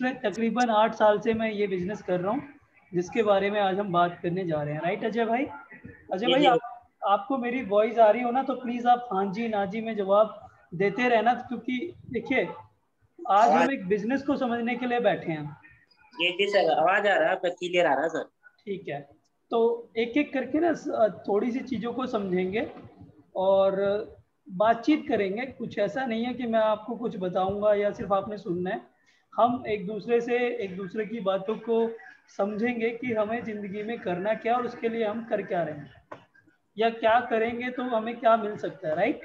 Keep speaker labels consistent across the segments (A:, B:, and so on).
A: पिछले तकरीबन 8 साल से मैं ये बिजनेस कर रहा हूँ, जिसके बारे में आज हम बात करने जा रहे हैं। राइट अजय भाई? अजय
B: जी
A: भाई,
B: जी
A: आपको मेरी वॉइस आ रही हो ना, तो प्लीज आप हाँ जी ना जी में जवाब देते रहना, क्योंकि देखिए आज
B: आवाज
A: हम एक बिजनेस को समझने के लिए बैठे हैं।
B: जी जी सर, आवाज आ रहा है, आपका क्लियर आ रहा है सर।
A: ठीक है, तो एक एक करके ना थोड़ी सी चीज़ों को समझेंगे और बातचीत करेंगे। कुछ ऐसा नहीं है कि मैं आपको कुछ बताऊंगा या सिर्फ आपने सुनना है। हम एक दूसरे की बातों को समझेंगे कि हमें ज़िंदगी में करना क्या और उसके लिए हम कर क्या रहे हैं, या क्या करेंगे तो हमें क्या मिल सकता है। राइट?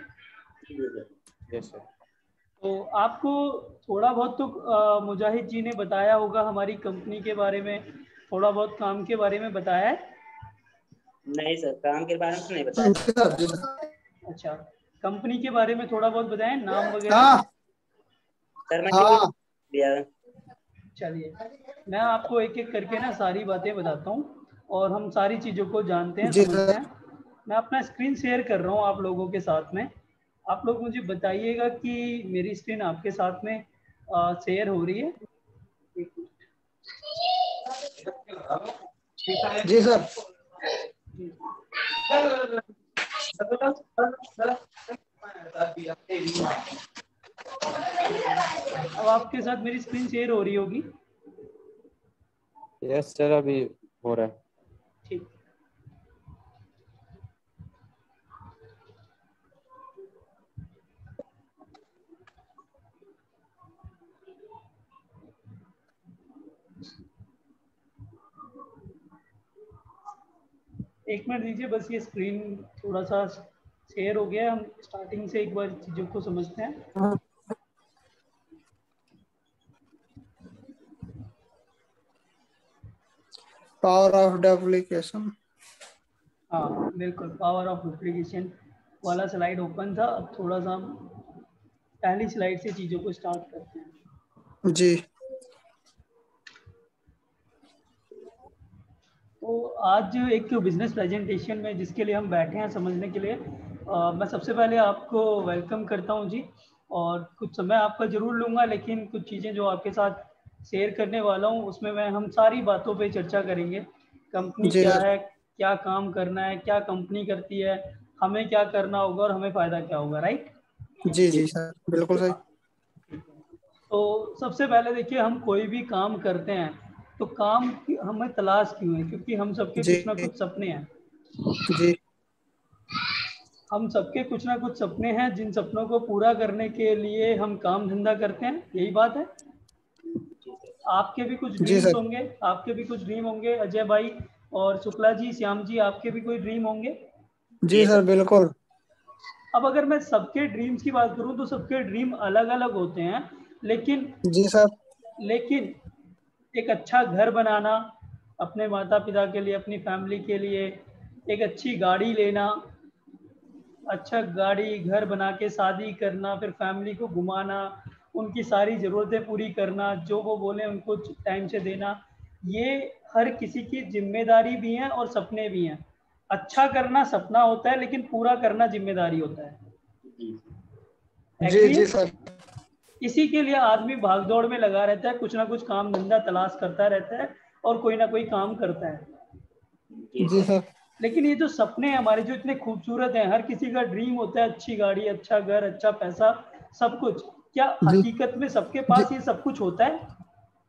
B: जी जी सर। Yes sir.
A: तो आपको थोड़ा बहुत तो मुजाहिद जी ने बताया होगा हमारी कंपनी के बारे में, थोड़ा बहुत काम के बारे में बताया है।
B: नहीं सर, काम के बारे में तो नहीं बताया सर।
A: अच्छा, कंपनी के बारे में थोड़ा बहुत बताएं, नाम वगैरह।
C: हाँ
B: सर मैं जो
C: हाँ
B: दिया
A: चलिए, मैं आपको एक एक करके ना सारी बातें बताता हूँ और हम सारी चीज़ों को जानते हैं,
C: जी
A: समझते
C: सर।
A: हैं। मैं अपना स्क्रीन शेयर कर रहा हूँ आप लोगों के साथ में। आप लोग मुझे बताइएगा कि मेरी स्क्रीन आपके साथ में शेयर हो रही है। एक
C: जी सर।
A: मिनट। अब आपके साथ मेरी स्क्रीन शेयर हो रही होगी।
D: यस सर, अभी हो रहा है।
A: ठीक, एक मिनट दीजिए, बस ये स्क्रीन थोड़ा सा शेयर हो गया। हम स्टार्टिंग से एक बार चीज़ों को समझते हैं।
C: Power of duplication.
A: हाँ बिल्कुल, पावर ऑफ डुप्लीकेशन वाला स्लाइड ओपन था। अब थोड़ा सा हम पहली स्लाइड से चीज़ों को स्टार्ट करते हैं।
C: जी
A: तो आज एक बिजनेस प्रेजेंटेशन में जिसके लिए हम बैठे हैं समझने के लिए, मैं सबसे पहले आपको वेलकम करता हूं जी। और कुछ समय आपका ज़रूर लूँगा, लेकिन कुछ चीज़ें जो आपके साथ शेयर करने वाला हूं उसमें मैं हम सारी बातों पे चर्चा करेंगे। कंपनी
C: जी
A: क्या
C: सर।
A: है, क्या काम करना है, क्या कंपनी करती है, हमें क्या करना होगा और हमें फ़ायदा क्या होगा। राइट?
C: जी जी सर, बिल्कुल सही।
A: तो सबसे पहले देखिए, हम कोई भी काम करते हैं तो काम की हमें तलाश क्यों है? क्योंकि हम सबके
C: जी
A: कुछ ना कुछ सपने हैं।
C: जी
A: हम सबके कुछ ना कुछ सपने हैं, जिन सपनों को पूरा करने के लिए हम काम धंधा करते हैं। यही बात है। आपके भी कुछ
C: जी
A: ड्रीम्स
C: सर।
A: होंगे, आपके भी कुछ ड्रीम होंगे अजय भाई और शुक्ला जी, श्याम जी, आपके भी कोई ड्रीम होंगे।
C: जी
B: जी
C: सर,
B: सर।
C: बिल्कुल।
A: अब अगर मैं सबके ड्रीम्स की बात करूं तो सबके ड्रीम अलग अलग होते हैं, लेकिन
C: जी सर।
A: लेकिन एक अच्छा घर बनाना अपने माता पिता के लिए, अपनी फैमिली के लिए, एक अच्छी गाड़ी लेना, अच्छा गाड़ी घर बना के शादी करना, फिर फैमिली को घुमाना, उनकी सारी ज़रूरतें पूरी करना, जो वो बोले उनको टाइम से देना, ये हर किसी की जिम्मेदारी भी है और सपने भी हैं। अच्छा करना सपना होता है, लेकिन पूरा करना जिम्मेदारी होता है।
B: जी
C: जी
A: एग्री है?
C: जी सर।
A: इसी के लिए आदमी भागदौड़ में लगा रहता है, कुछ ना कुछ काम धंधा तलाश करता रहता है और कोई ना कोई काम करता है।
B: जी
C: जी
B: सर।
C: सर।
A: लेकिन ये जो सपने हैं हमारे, जो इतने खूबसूरत हैं, हर किसी का ड्रीम होता है अच्छी गाड़ी, अच्छा घर, अच्छा पैसा, सब कुछ। क्या
C: जी
A: हकीकत में सबके
C: जी
A: पास ये सब कुछ होता है?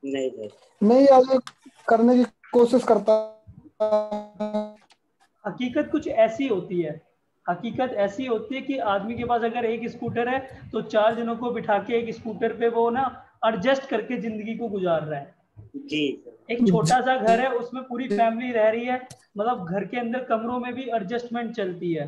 B: नहीं सर।
C: नहीं, आज करने की कोशिश करता।
A: हकीकत कुछ ऐसी होती है। हकीकत ऐसी होती है कि आदमी के पास अगर एक स्कूटर है तो 4 जनों को बिठा के एक स्कूटर पे वो ना एडजस्ट करके जिंदगी को गुजार रहा है।
B: जी सर।
A: एक छोटा सा घर है, उसमें पूरी
C: जी
A: फैमिली रह रही है, मतलब घर के अंदर कमरों में भी एडजस्टमेंट चलती है।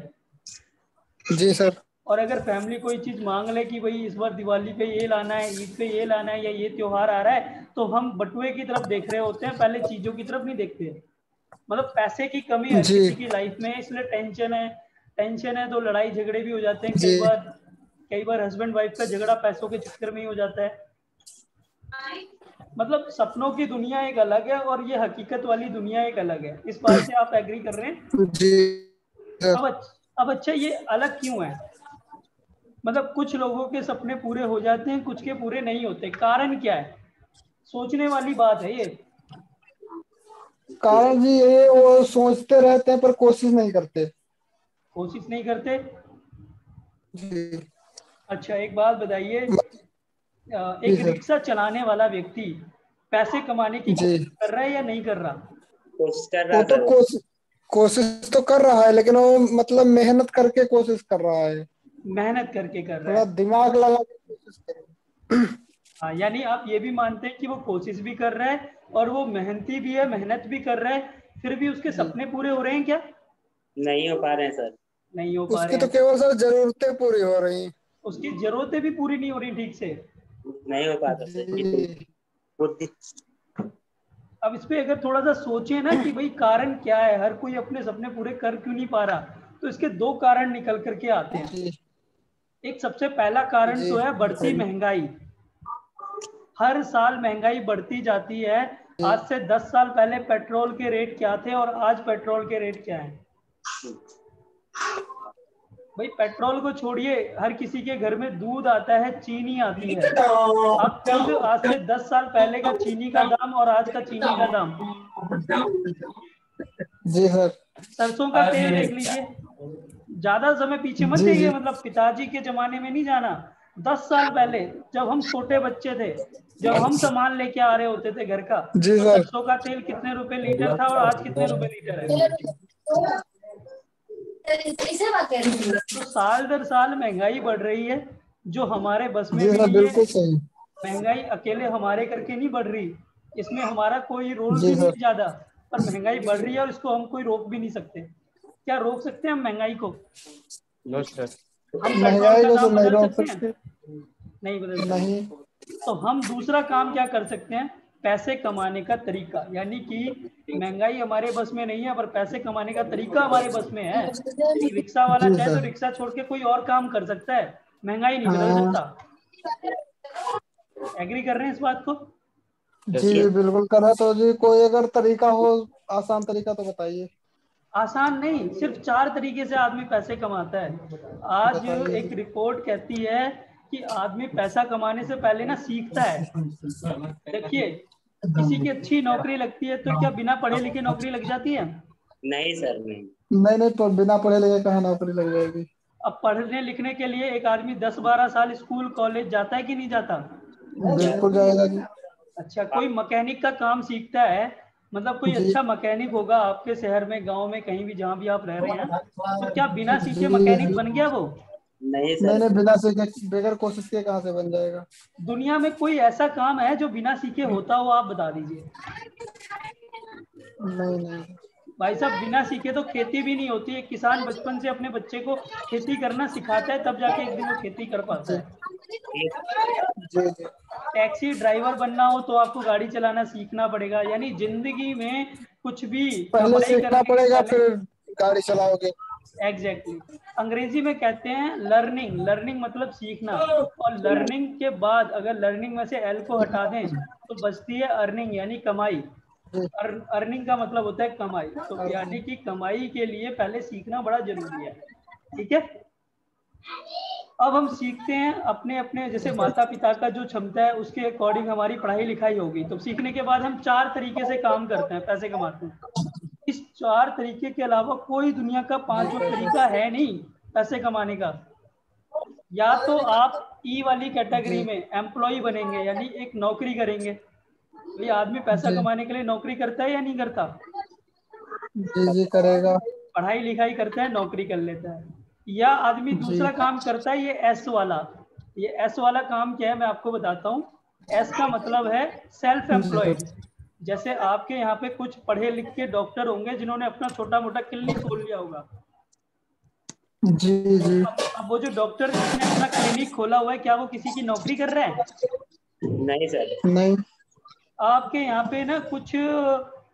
C: जी सर।
A: और अगर फैमिली कोई चीज़ मांग ले कि भाई इस बार दिवाली पे ये लाना है, ईद पे ये लाना है, या ये त्योहार आ रहा है, तो हम बटुए की तरफ देख रहे होते हैं, पहले चीज़ों की तरफ नहीं देखते। मतलब पैसे की कमी हर
C: जी
A: किसी की लाइफ में है, इसलिए टेंशन है। टेंशन है तो लड़ाई झगड़े भी हो जाते हैं कई
C: जी
A: बार। कई बार हस्बैंड वाइफ का झगड़ा पैसों के चक्कर में ही हो जाता है। मतलब सपनों की दुनिया एक अलग है और ये हकीकत वाली दुनिया एक अलग है। इस बात से आप एग्री कर रहे हैं?
C: जी सर।
A: अब अच्छा, ये अलग क्यों है? मतलब कुछ लोगों के सपने पूरे हो जाते हैं, कुछ के पूरे नहीं होते। कारण क्या है? सोचने वाली बात है ये।
C: कारण जी ये वो सोचते रहते हैं पर कोशिश नहीं करते।
A: कोशिश नहीं करते।
C: जी।
A: अच्छा एक बात बताइए,
C: जी
A: एक
C: सर।
A: रिक्शा चलाने वाला व्यक्ति पैसे कमाने की
C: जी।
A: कोशिश कर रहा है या नहीं कर रहा?
B: कोशिश कर
C: वो
B: रहा
C: तो
B: सर।
C: कोशिश तो कर रहा है, लेकिन वो मतलब मेहनत करके कोशिश कर रहा है।
A: मेहनत करके कर रहा
C: थोड़ा
A: है।
C: दिमाग लगा के कोशिश करो।
A: हाँ, यानी आप ये भी मानते हैं कि वो कोशिश भी कर रहा है और वो मेहनती भी है, मेहनत भी कर रहा है, फिर भी उसके
C: जी।
A: सपने पूरे हो रहे हैं क्या?
B: नहीं हो पा रहे हैं सर।
A: नहीं हो पा
C: उसकी
A: रहे
C: तो
A: हैं।
C: केवल सर जरूरतें पूरी हो रही।
A: उसकी जरूरतें भी पूरी नहीं हो रही ठीक से।
B: नहीं हो पाता सर,
C: जी।
B: बुद्धि।
A: अब इस पे अगर थोड़ा सा सोचे ना कि भाई कारण क्या है, हर कोई अपने सपने पूरे कर क्यों नहीं पा रहा, तो इसके दो कारण निकल करके आते हैं।
C: जी।
A: एक सबसे पहला कारण
C: जी
A: तो है बढ़ती
C: बताइए।
A: महंगाई। हर साल महंगाई बढ़ती जाती है।
C: जी।
A: आज से 10 साल पहले पेट्रोल के रेट क्या थे और आज पेट्रोल के रेट क्या हैं? भाई पेट्रोल को छोड़िए, हर किसी के घर में दूध आता है, चीनी आती है। आप खुद आज से 10 साल पहले का चीनी का दाम और आज का चीनी का दाम,
C: जी सर।
A: सरसों का तेल देख लीजिए। ज्यादा समय पीछे मत
C: जी।
A: जाइए,
C: जी।
A: मतलब पिताजी के जमाने में नहीं जाना। 10 साल पहले जब हम छोटे बच्चे थे, जब हम सामान लेके आ रहे होते थे घर का,
C: जी
A: तो
C: सर।
A: सरसों का तेल कितने रुपए लीटर था और आज कितने रुपए लीटर है? तो साल दर साल महंगाई बढ़ रही है, जो हमारे बस में
C: जी
A: भी
C: सर
A: नहीं है।
C: बिल्कुल सही।
A: महंगाई अकेले हमारे करके नहीं बढ़ रही, इसमें हमारा कोई रोल
C: जी
A: भी नहीं
C: सर।
A: है ज्यादा। पर महंगाई बढ़ रही है और इसको हम कोई रोक भी नहीं सकते। क्या रोक सकते हैं हम महंगाई को?
D: No sir.
A: हम पेट्रोल
C: महंगाई
A: का
C: को तो
A: दाम
C: नहीं
A: बदल
C: रोक
A: सकते हैं?
C: सकते।
A: नहीं बदल सकते।
C: नहीं।
A: तो हम दूसरा काम क्या कर सकते हैं? पैसे कमाने का तरीका, यानी कि महंगाई हमारे बस में नहीं है पर पैसे कमाने का तरीका हमारे बस में है। एक रिक्शा वाला
C: जी
A: चाहे तो
C: सर।
A: रिक्शा छोड़ के कोई और काम कर सकता है, महंगाई नहीं बदल
C: हाँ।
A: सकता। एग्री कर रहे हैं इस बात को?
C: जी
D: यस
C: जी
D: सर।
C: बिल्कुल करा। तो जी कोई अगर तरीका हो, आसान तरीका तो बताइए।
A: आसान नहीं, सिर्फ 4 तरीके से आदमी पैसे कमाता है। आज
C: बताइए
A: एक
C: जी।
A: रिपोर्ट कहती है कि आदमी पैसा कमाने से पहले ना सीखता है। देखिए, किसी की अच्छी नौकरी लगती है तो क्या बिना पढ़े लिखे नौकरी लग जाती है?
B: नहीं सर, नहीं।
C: नहीं नहीं, तो बिना पढ़े लिखे कहाँ नौकरी लग जाएगी।
A: अब पढ़ने लिखने के लिए एक आदमी 10-12 साल स्कूल कॉलेज जाता है कि नहीं जाता?
C: बिल्कुल जाएगा जी।
A: अच्छा, कोई मैकेनिक का काम सीखता है, मतलब कोई
C: जी।
A: अच्छा मैकेनिक होगा आपके शहर में, गांव में, कहीं भी जहां भी आप रह रहे हैं, तो क्या बिना
C: जी।
A: सीखे मैकेनिक बन गया वो?
B: नहीं
C: नहीं
B: सर।
C: नहीं, बिना सीखे बगैर कोशिश के कहाँ से बन जाएगा।
A: दुनिया में कोई ऐसा काम है जो बिना सीखे होता हो? आप बता दीजिए।
C: नहीं नहीं।
A: भाई साहब, बिना सीखे तो खेती भी नहीं होती है। किसान बचपन से अपने बच्चे को खेती करना सिखाता है, तब जाके एक दिन वो खेती कर पाता
C: जी।
A: है।
C: जी जी।
A: टैक्सी ड्राइवर बनना हो तो आपको गाड़ी चलाना सीखना पड़ेगा। यानी जिंदगी में कुछ भी
C: पहले
A: कमाई
C: सीखना
A: करने के
C: पड़ेगा
A: पहले,
C: फिर गाड़ी चलाओगे।
A: एग्जैक्टली अंग्रेजी में कहते हैं लर्निंग। लर्निंग मतलब सीखना। और लर्निंग के बाद अगर लर्निंग में से एल को हटा दें तो बचती है अर्निंग, यानी कमाई।
C: जी।
A: अर्निंग का मतलब होता है कमाई। तो यानी कि कमाई के लिए पहले सीखना बड़ा जरूरी है। ठीक है। अब हम सीखते हैं अपने अपने, जैसे माता पिता का जो क्षमता है उसके अकॉर्डिंग हमारी पढ़ाई लिखाई होगी। तो सीखने के बाद हम 4 तरीके से काम करते हैं, पैसे कमाते हैं। इस 4 तरीके के अलावा कोई दुनिया का
C: जी
A: 5वां
C: कैसे।
A: तरीका है नहीं पैसे कमाने का। या तो आप ई वाली कैटेगरी
C: जी।
A: में एम्प्लॉय बनेंगे, यानी एक नौकरी करेंगे। ये आदमी पैसा
C: जी।
A: कमाने के लिए नौकरी करता है या नहीं करता?
C: जी जी करेगा।
A: पढ़ाई लिखाई करता है, नौकरी कर लेता है। या आदमी
C: जी।
A: दूसरा काम करता है, ये एस वाला। ये एस वाला काम क्या है मैं आपको बताता हूँ। एस का मतलब है सेल्फ एम्प्लॉयड। जैसे आपके यहाँ पे कुछ पढ़े लिख के डॉक्टर होंगे जिन्होंने अपना छोटा मोटा क्लिनिक खोल लिया होगा।
C: जी जी।
A: अब वो जो डॉक्टर जिसने अपना क्लिनिक खोला हुआ है, क्या वो किसी की नौकरी कर रहा है?
B: नहीं सर।
C: नहीं।
A: आपके यहाँ पे ना कुछ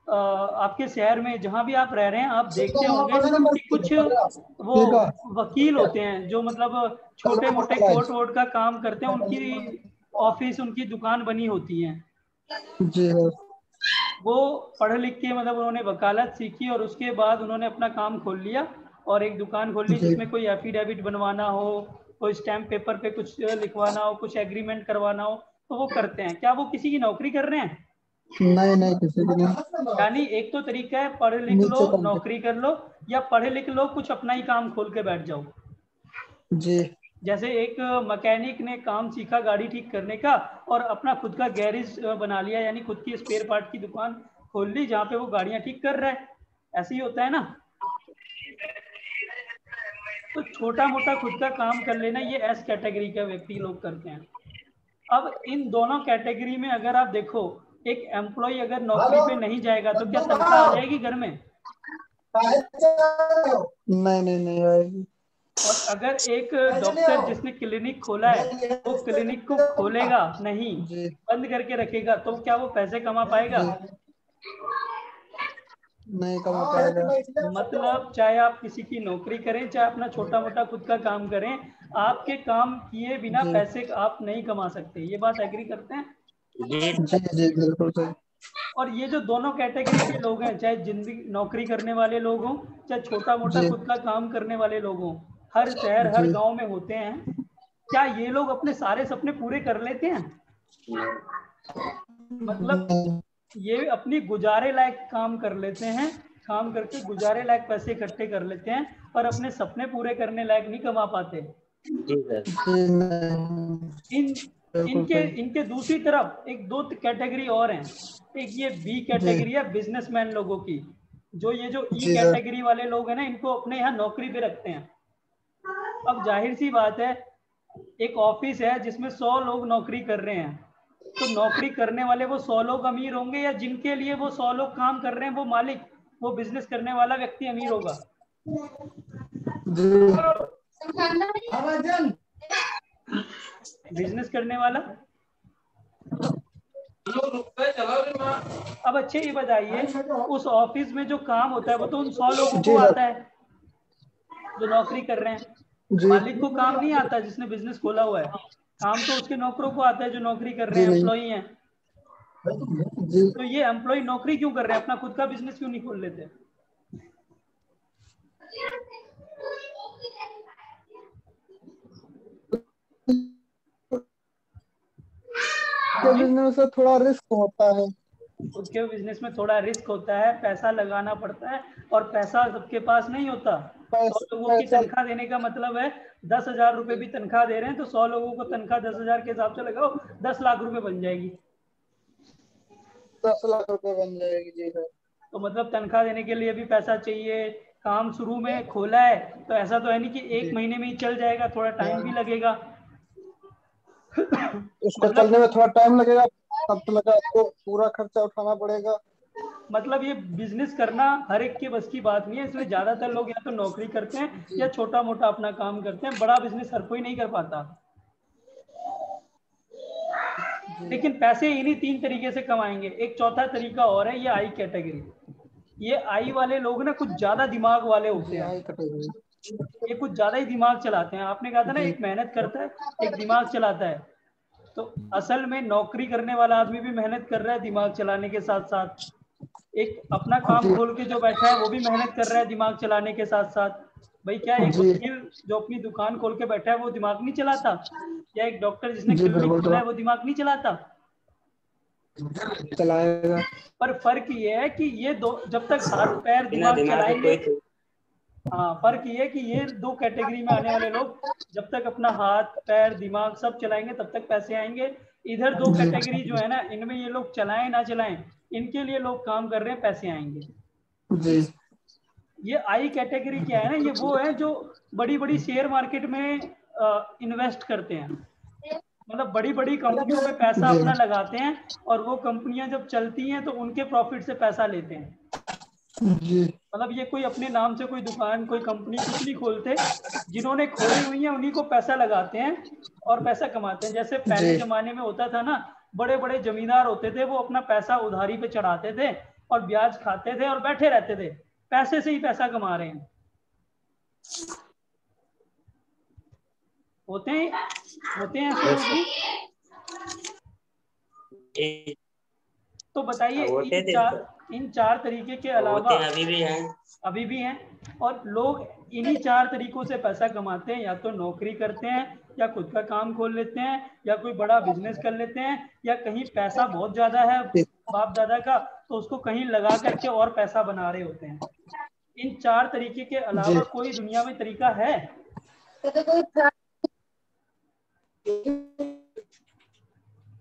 A: आपके शहर में जहाँ भी आप रह रहे हैं, आप देखते होंगे कि कुछ वो
C: ठीक है।
A: वकील होते हैं जो मतलब छोटे मोटे कोर्ट वोट का काम करते हैं। उनकी ऑफिस, उनकी दुकान बनी होती है।
C: जी हाँ।
A: वो पढ़ लिख के, मतलब उन्होंने वकालत सीखी और उसके बाद उन्होंने अपना काम खोल लिया और एक दुकान खोल ली
C: जी।
A: जिसमें कोई एफिडेविट बनवाना हो, कोई स्टैम्प पेपर पे कुछ लिखवाना हो, कुछ एग्रीमेंट करवाना हो, तो वो करते हैं। क्या वो किसी की नौकरी कर रहे हैं?
C: नहीं नहीं, किसी की नहीं।
A: यानी एक तो तरीका है पढ़ लिख लो
C: नीचे कॉन्टेक्ट।
A: नौकरी कर लो, या पढ़े लिख लो कुछ अपना ही काम खोल के बैठ जाओ।
C: जी
A: जैसे एक मैकेनिक ने काम सीखा गाड़ी ठीक करने का और अपना खुद का गैरेज बना लिया, यानी खुद की स्पेयर पार्ट की दुकान खोल ली जहाँ पे वो गाड़ियां ठीक कर रहा है। ऐसे ही होता है ना। तो छोटा मोटा खुद का काम कर लेना ये एस कैटेगरी के व्यक्ति लोग करते हैं। अब इन दोनों कैटेगरी में अगर आप देखो, एक एम्प्लॉय अगर नौकरी पे नहीं जाएगा तो क्या तनख्वाह आ जाएगी घर में?
C: नहीं नहीं नहीं आएगी।
A: और अगर एक डॉक्टर जिसने क्लिनिक खोला है वो क्लिनिक को खोलेगा नहीं,
C: जी
A: बंद करके रखेगा, तो क्या वो पैसे कमा पाएगा?
C: नहीं कमा पाएगा।
A: मतलब चाहे आप किसी की नौकरी करें, चाहे अपना छोटा मोटा खुद का काम करें, आपके काम किए बिना
C: जी
A: पैसे आप नहीं कमा सकते। ये बात एग्री करते हैं?
B: जी
C: जी जी बिल्कुल सही।
A: और ये जो दोनों कैटेगरी के लोग हैं, चाहे जिंदगी नौकरी करने वाले लोग हों, चाहे छोटा मोटा
C: जी
A: खुद का काम करने वाले लोग हों, हर शहर हर
C: जी
A: गांव में होते हैं। क्या ये लोग अपने सारे सपने पूरे कर लेते हैं? मतलब
C: नहीं
A: ये अपनी गुजारे लायक काम कर लेते हैं, काम करके गुजारे लायक पैसे इकट्ठे कर लेते हैं, पर अपने सपने पूरे करने लायक नहीं कमा पाते।
B: जी सर।
C: जी नहीं
A: इन
C: बिल्कुल
A: इनके
C: सही।
A: इनके दूसरी तरफ एक दो कैटेगरी और हैं। एक ये बी
C: जी
A: कैटेगरी है बिजनेसमैन लोगों की, जो ये जो ई
C: जी सर।
A: कैटेगरी वाले लोग हैं ना, इनको अपने यहाँ नौकरी पे रखते हैं। अब जाहिर सी बात है, एक ऑफिस है जिसमें 100 लोग नौकरी कर रहे हैं, तो नौकरी करने वाले वो 100 लोग अमीर होंगे, या जिनके लिए वो 100 लोग काम कर रहे हैं वो मालिक, वो बिजनेस करने वाला व्यक्ति अमीर होगा?
C: जी
A: बिजनेस करने वाला। अब अच्छे ये बताइए, उस ऑफिस में जो काम होता है वो तो उन 100 लोगों को
C: जी सर।
A: आता है जो नौकरी कर रहे हैं।
C: जी
A: मालिक को काम नहीं आता जिसने बिजनेस खोला हुआ है, काम तो उसके नौकरों को आता है जो नौकरी कर रहे
C: जी
A: हैं,
C: नहीं
A: एम्प्लॉई हैं।
C: जी
A: तो ये एम्प्लॉय नौकरी क्यों कर रहे हैं, अपना खुद का बिजनेस क्यों नहीं खोल लेते?
C: के बिजनेस में थोड़ा रिस्क होता है।
A: खुद के बिजनेस में थोड़ा रिस्क होता है, पैसा लगाना पड़ता है, और पैसा सबके पास नहीं होता। 100 लोगों की
C: पैसा
A: तनख्वाह देने का मतलब है 10,000 रुपए भी तनख्वाह दे रहे हैं, तो 100 लोगों को तनख्वाह 10,000 के हिसाब से लगाओ, 10 लाख रुपए बन जाएगी।
C: 10 लाख रुपए बन जाएगी। जी सर।
A: तो मतलब तनख्वाह देने के लिए भी पैसा चाहिए। काम शुरू में खोला है तो ऐसा तो है नहीं कि एक
C: जी
A: महीने में ही चल जाएगा, थोड़ा टाइम भी
C: हाँ।
A: लगेगा।
C: उसको
A: मतलब
C: चलने में थोड़ा टाइम लगेगा, तब तो लगा आपको पूरा खर्चा उठाना पड़ेगा।
A: मतलब ये बिजनेस करना हर एक के बस की बात नहीं है, इसलिए ज्यादातर लोग या तो नौकरी करते हैं
C: जी
A: या छोटा मोटा अपना काम करते हैं। बड़ा बिजनेस हर कोई नहीं कर पाता।
C: जी
A: लेकिन पैसे इन्हीं 3 तरीके से कमाएंगे। एक चौथा तरीका और है, ये आई कैटेगरी। ये आई वाले लोग ना कुछ ज्यादा दिमाग वाले होते
C: जी
A: हैं,
C: आई कटेगी।
A: ये कुछ ज्यादा ही दिमाग चलाते हैं। आपने कहा था ना,
C: जी
A: एक मेहनत करता है एक दिमाग चलाता है। तो असल में नौकरी करने वाला आदमी भी मेहनत कर रहा है दिमाग चलाने के साथ साथ, एक अपना काम
C: जी
A: खोल के जो बैठा है वो भी मेहनत कर रहा है दिमाग चलाने के साथ साथ। भाई क्या एक
C: जी
A: वकील जो अपनी दुकान खोल के बैठा है वो दिमाग नहीं चलाता? या एक डॉक्टर जिसने
C: जी
A: क्लिनिक
C: बिल्कुल
A: खोला है वो दिमाग नहीं चलाता?
C: चलाएगा।
A: पर फर्क ये है कि ये दो जब तक हाथ पैर
B: बिना
A: दिमाग
B: दिमाग के
A: चलाएंगे।
B: कोई
A: हाँ, फर्क ये है कि ये दो कैटेगरी में आने वाले लोग जब तक अपना हाथ पैर दिमाग सब चलाएंगे तब तक पैसे आएंगे। इधर दो
C: जी
A: कैटेगरी जो है ना, इनमें ये लोग चलाएं ना चलाएं, इनके लिए लोग काम कर रहे हैं, पैसे आएंगे।
C: जी
A: ये आई कैटेगरी क्या है ना, ये वो है जो बड़ी बड़ी शेयर मार्केट में इन्वेस्ट करते हैं। मतलब बड़ी बड़ी कंपनियों में पैसा
C: जी
A: अपना लगाते हैं, और वो कंपनियां जब चलती हैं तो उनके प्रॉफिट से पैसा लेते हैं।
C: जी
A: मतलब ये कोई अपने नाम से कोई दुकान कोई कंपनी कुछ नहीं खोलते, जिन्होंने खोली हुई है उन्हीं को पैसा लगाते हैं और पैसा कमाते हैं। जैसे पहले
C: जी
A: जमाने में होता था ना, बड़े बड़े जमींदार होते थे, वो अपना पैसा उधारी पे चढ़ाते थे और ब्याज खाते थे और बैठे रहते थे, पैसे से ही पैसा कमा रहे हैं। होते हैं ऐसे लोग भी।
B: एक
A: तो बताइए
B: होते थे
A: इन चार तरीके के
B: होते
A: अलावा
B: हैं, अभी भी हैं।
A: अभी भी हैं, और लोग इन्हीं चार तरीकों से पैसा कमाते हैं। या तो नौकरी करते हैं, या खुद का काम खोल लेते हैं या कोई बड़ा बिजनेस कर लेते हैं या कहीं पैसा बहुत ज्यादा है बाप दादा का तो उसको कहीं लगा करके और पैसा बना रहे होते हैं। इन 4 तरीके के
C: जी
A: अलावा कोई दुनिया में तरीका है?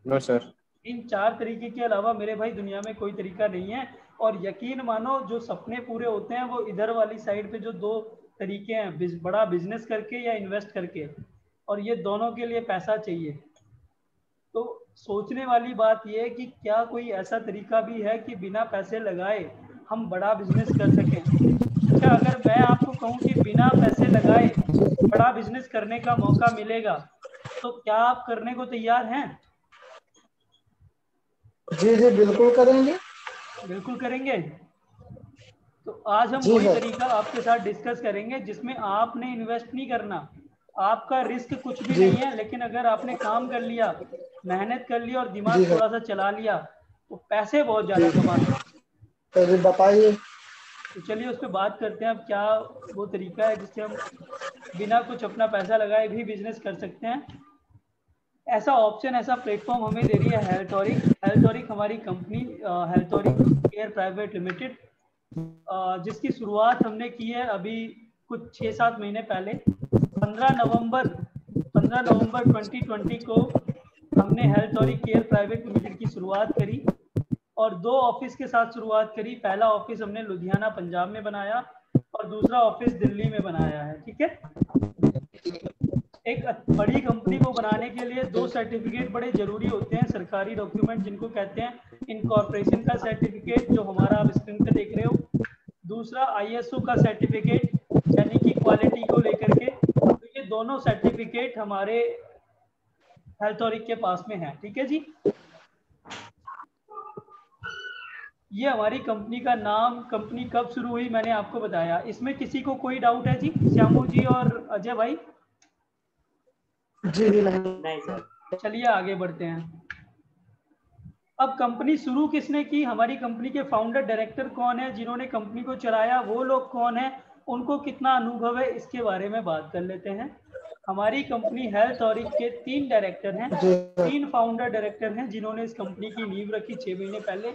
D: No sir.
A: इन 4 तरीके के अलावा मेरे भाई दुनिया में कोई तरीका नहीं है। और यकीन मानो जो सपने पूरे होते हैं वो इधर वाली साइड पे जो 2 तरीके हैं, बड़ा बिजनेस करके या इन्वेस्ट करके, और ये दोनों के लिए पैसा चाहिए। तो सोचने वाली बात ये है कि क्या कोई ऐसा तरीका भी है कि बिना पैसे लगाए हम बड़ा बिजनेस कर सकें? अच्छा, अगर मैं आपको कहूँ कि बिना पैसे लगाए बड़ा बिजनेस करने का मौका मिलेगा तो क्या आप करने को तैयार हैं?
C: जी जी बिल्कुल करेंगे।
A: बिल्कुल करेंगे। तो आज हम
C: जी
A: वही
C: सर।
A: तरीका आपके साथ डिस्कस करेंगे जिसमें आपने इन्वेस्ट नहीं करना, आपका रिस्क कुछ भी
C: जी
A: नहीं है, लेकिन अगर आपने काम कर लिया, मेहनत कर ली और
C: जी
A: दिमाग
C: सर।
A: थोड़ा सा चला लिया तो पैसे बहुत
C: जी
A: ज्यादा कमा सकते हैं।
C: तो जी बताइए।
A: तो चलिए उस पर बात करते हैं। अब क्या वो तरीका है जिससे हम बिना कुछ अपना पैसा लगाए भी बिजनेस कर सकते हैं? ऐसा ऑप्शन, ऐसा प्लेटफॉर्म हमें दे रही है हेल्थोरिक। हेल्थोरिक हमारी कंपनी हेल्थोरिक केयर प्राइवेट लिमिटेड, जिसकी शुरुआत हमने की है अभी कुछ 6-7 महीने पहले। 15 नवंबर 2020 को हमने हेल्थोरिक केयर प्राइवेट लिमिटेड की शुरुआत करी और 2 ऑफिस के साथ शुरुआत करी। पहला ऑफिस हमने लुधियाना पंजाब में बनाया और दूसरा ऑफिस दिल्ली में बनाया है। ठीक है। एक बड़ी कंपनी को बनाने के लिए 2 सर्टिफिकेट बड़े जरूरी होते हैं, सरकारी डॉक्यूमेंट जिनको कहते हैं इनकॉर्पोरेशन का सर्टिफिकेट जो हमारा आप स्क्रीन पे देख रहे हो, दूसरा आईएसओ का सर्टिफिकेट यानी कि क्वालिटी को लेकर के। तो ये दोनों सर्टिफिकेट हमारे हेल्थोरिक के पास में है। ठीक है जी। ये हमारी कंपनी का नाम, कंपनी कब शुरू हुई मैंने आपको बताया। इसमें किसी को कोई डाउट है जी? श्यामू जी और अजय भाई?
C: जी जी नहीं।
B: नहीं सर।
A: चलिए आगे बढ़ते हैं। अब कंपनी शुरू किसने की, हमारी कंपनी के फाउंडर डायरेक्टर कौन है, जिन्होंने कंपनी को चलाया वो लोग कौन है, उनको कितना अनुभव है, इसके बारे में बात कर लेते हैं। हमारी कंपनी हेल्थोरिक के 3 डायरेक्टर हैं,
C: जी
A: 3 फाउंडर डायरेक्टर हैं जिन्होंने इस कंपनी की नींव रखी 6 महीने पहले।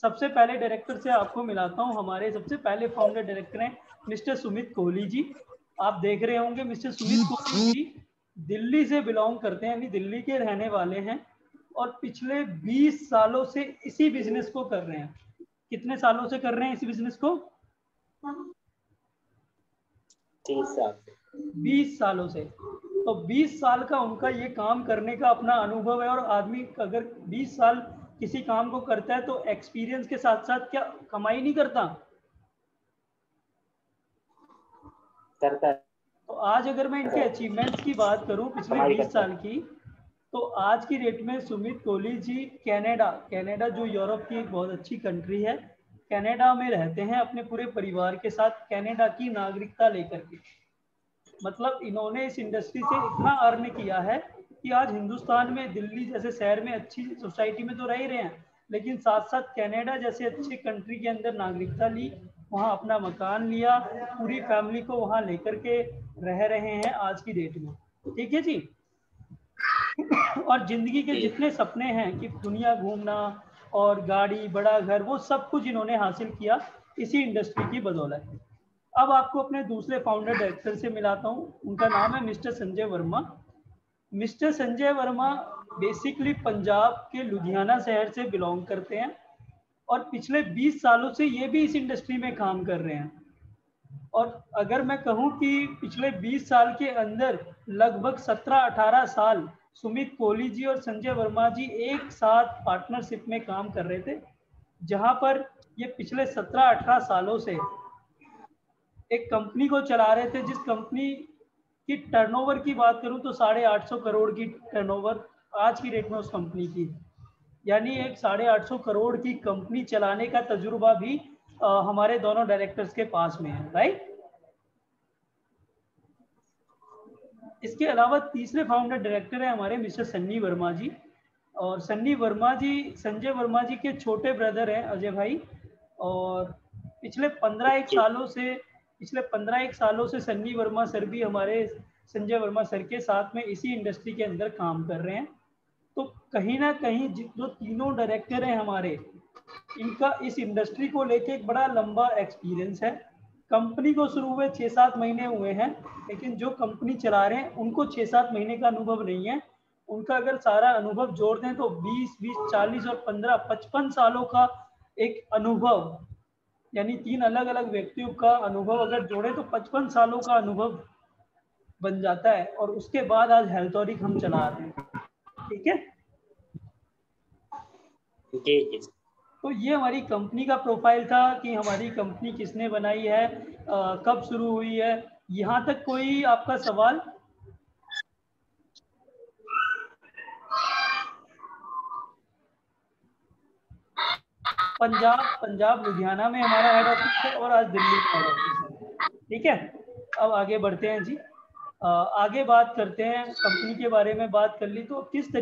A: सबसे पहले डायरेक्टर से आपको मिलाता हूँ। हमारे सबसे पहले फाउंडर डायरेक्टर हैं मिस्टर सुमित कोहली जी। आप देख रहे होंगे मिस्टर सुमित कोहली जी दिल्ली से बिलोंग करते हैं, यानी दिल्ली के रहने वाले हैं और पिछले 20 सालों से इसी बिजनेस को कर रहे हैं। कितने सालों से कर रहे हैं इस बिजनेस को?
B: 30 साल से।
A: 20 सालों से। तो 20 साल का उनका ये काम करने का अपना अनुभव है। और आदमी अगर 20 साल किसी काम को करता है तो एक्सपीरियंस के साथ साथ क्या कमाई नहीं करता?
B: करता है।
A: तो आज अगर मैं इनके अचीवमेंट्स की बात करूं पिछले
B: कमाई
A: 20
B: करता है।
A: साल की, तो आज की डेट में सुमित कोहली जी कनाडा जो यूरोप की एक बहुत अच्छी कंट्री है, कनाडा में रहते हैं अपने पूरे परिवार के साथ, कनाडा की नागरिकता लेकर के। मतलब इन्होंने इस इंडस्ट्री से इतना अर्न किया है कि आज हिंदुस्तान में दिल्ली जैसे शहर में अच्छी सोसाइटी में तो रह ही रहे हैं, लेकिन साथ साथ कनाडा जैसे अच्छी कंट्री के अंदर नागरिकता ली, वहाँ अपना मकान लिया, पूरी फैमिली को वहाँ लेकर के रह रहे हैं आज की डेट में। ठीक है जी। और जिंदगी के जितने सपने हैं कि दुनिया घूमना और गाड़ी, बड़ा घर, वो सब कुछ इन्होंने हासिल किया इसी इंडस्ट्री की बदौलत। अब आपको अपने दूसरे फाउंडर डायरेक्टर से मिलाता हूँ। उनका नाम है mister Sanjay Verma. Mister Sanjay Verma basically Punjab के लुधियाना शहर से बिलोंग करते हैं और पिछले 20 सालों से ये भी इस इंडस्ट्री में काम कर रहे हैं। और अगर मैं कहूँ कि पिछले 20 साल के अंदर लगभग 17-18 साल सुमित कोहली जी और संजय वर्मा जी एक साथ पार्टनरशिप में काम कर रहे थे, जहां पर ये पिछले 17-18 सालों से एक कंपनी को चला रहे थे, जिस कंपनी की टर्नओवर की बात करूं तो 850 करोड़ की टर्नओवर आज की डेट में उस कंपनी की, यानी एक 850 करोड़ की कंपनी चलाने का तजुर्बा भी हमारे दोनों डायरेक्टर्स के पास में है। राइट। इसके अलावा तीसरे फाउंडर डायरेक्टर है हमारे मिस्टर सन्नी वर्मा जी। और सन्नी वर्मा जी संजय वर्मा जी के छोटे ब्रदर हैं अजय भाई। और पिछले 15 एक सालों से सन्नी वर्मा सर भी हमारे संजय वर्मा सर के साथ में इसी इंडस्ट्री के अंदर काम कर रहे हैं। तो कहीं ना कहीं जो तीनों डायरेक्टर हैं हमारे, इनका इस इंडस्ट्री को लेके एक बड़ा लंबा एक्सपीरियंस है। कंपनी को शुरू हुए 6-7 महीने हुए हैं, लेकिन जो कंपनी चला रहे हैं उनको 6-7 महीने का अनुभव नहीं है। उनका अगर सारा अनुभव जोड़ दें तो 20, 40 और 15, 55 सालों का एक अनुभव, यानी 3 अलग अलग व्यक्तियों का अनुभव अगर जोड़े तो 55 सालों का अनुभव बन जाता है। और उसके बाद आज हेल्थोरिक हम चला रहे हैं। ठीक है
B: जी जी।
A: तो ये हमारी कंपनी का प्रोफाइल था कि हमारी कंपनी किसने बनाई है, कब शुरू हुई है। यहाँ तक कोई आपका सवाल? पंजाब लुधियाना में हमारा हेड ऑफिस है और आज दिल्ली में हेड ऑफिस है। ठीक है, अब आगे बढ़ते हैं जी। आगे बात करते हैं, कंपनी के बारे में बात कर ली तो किस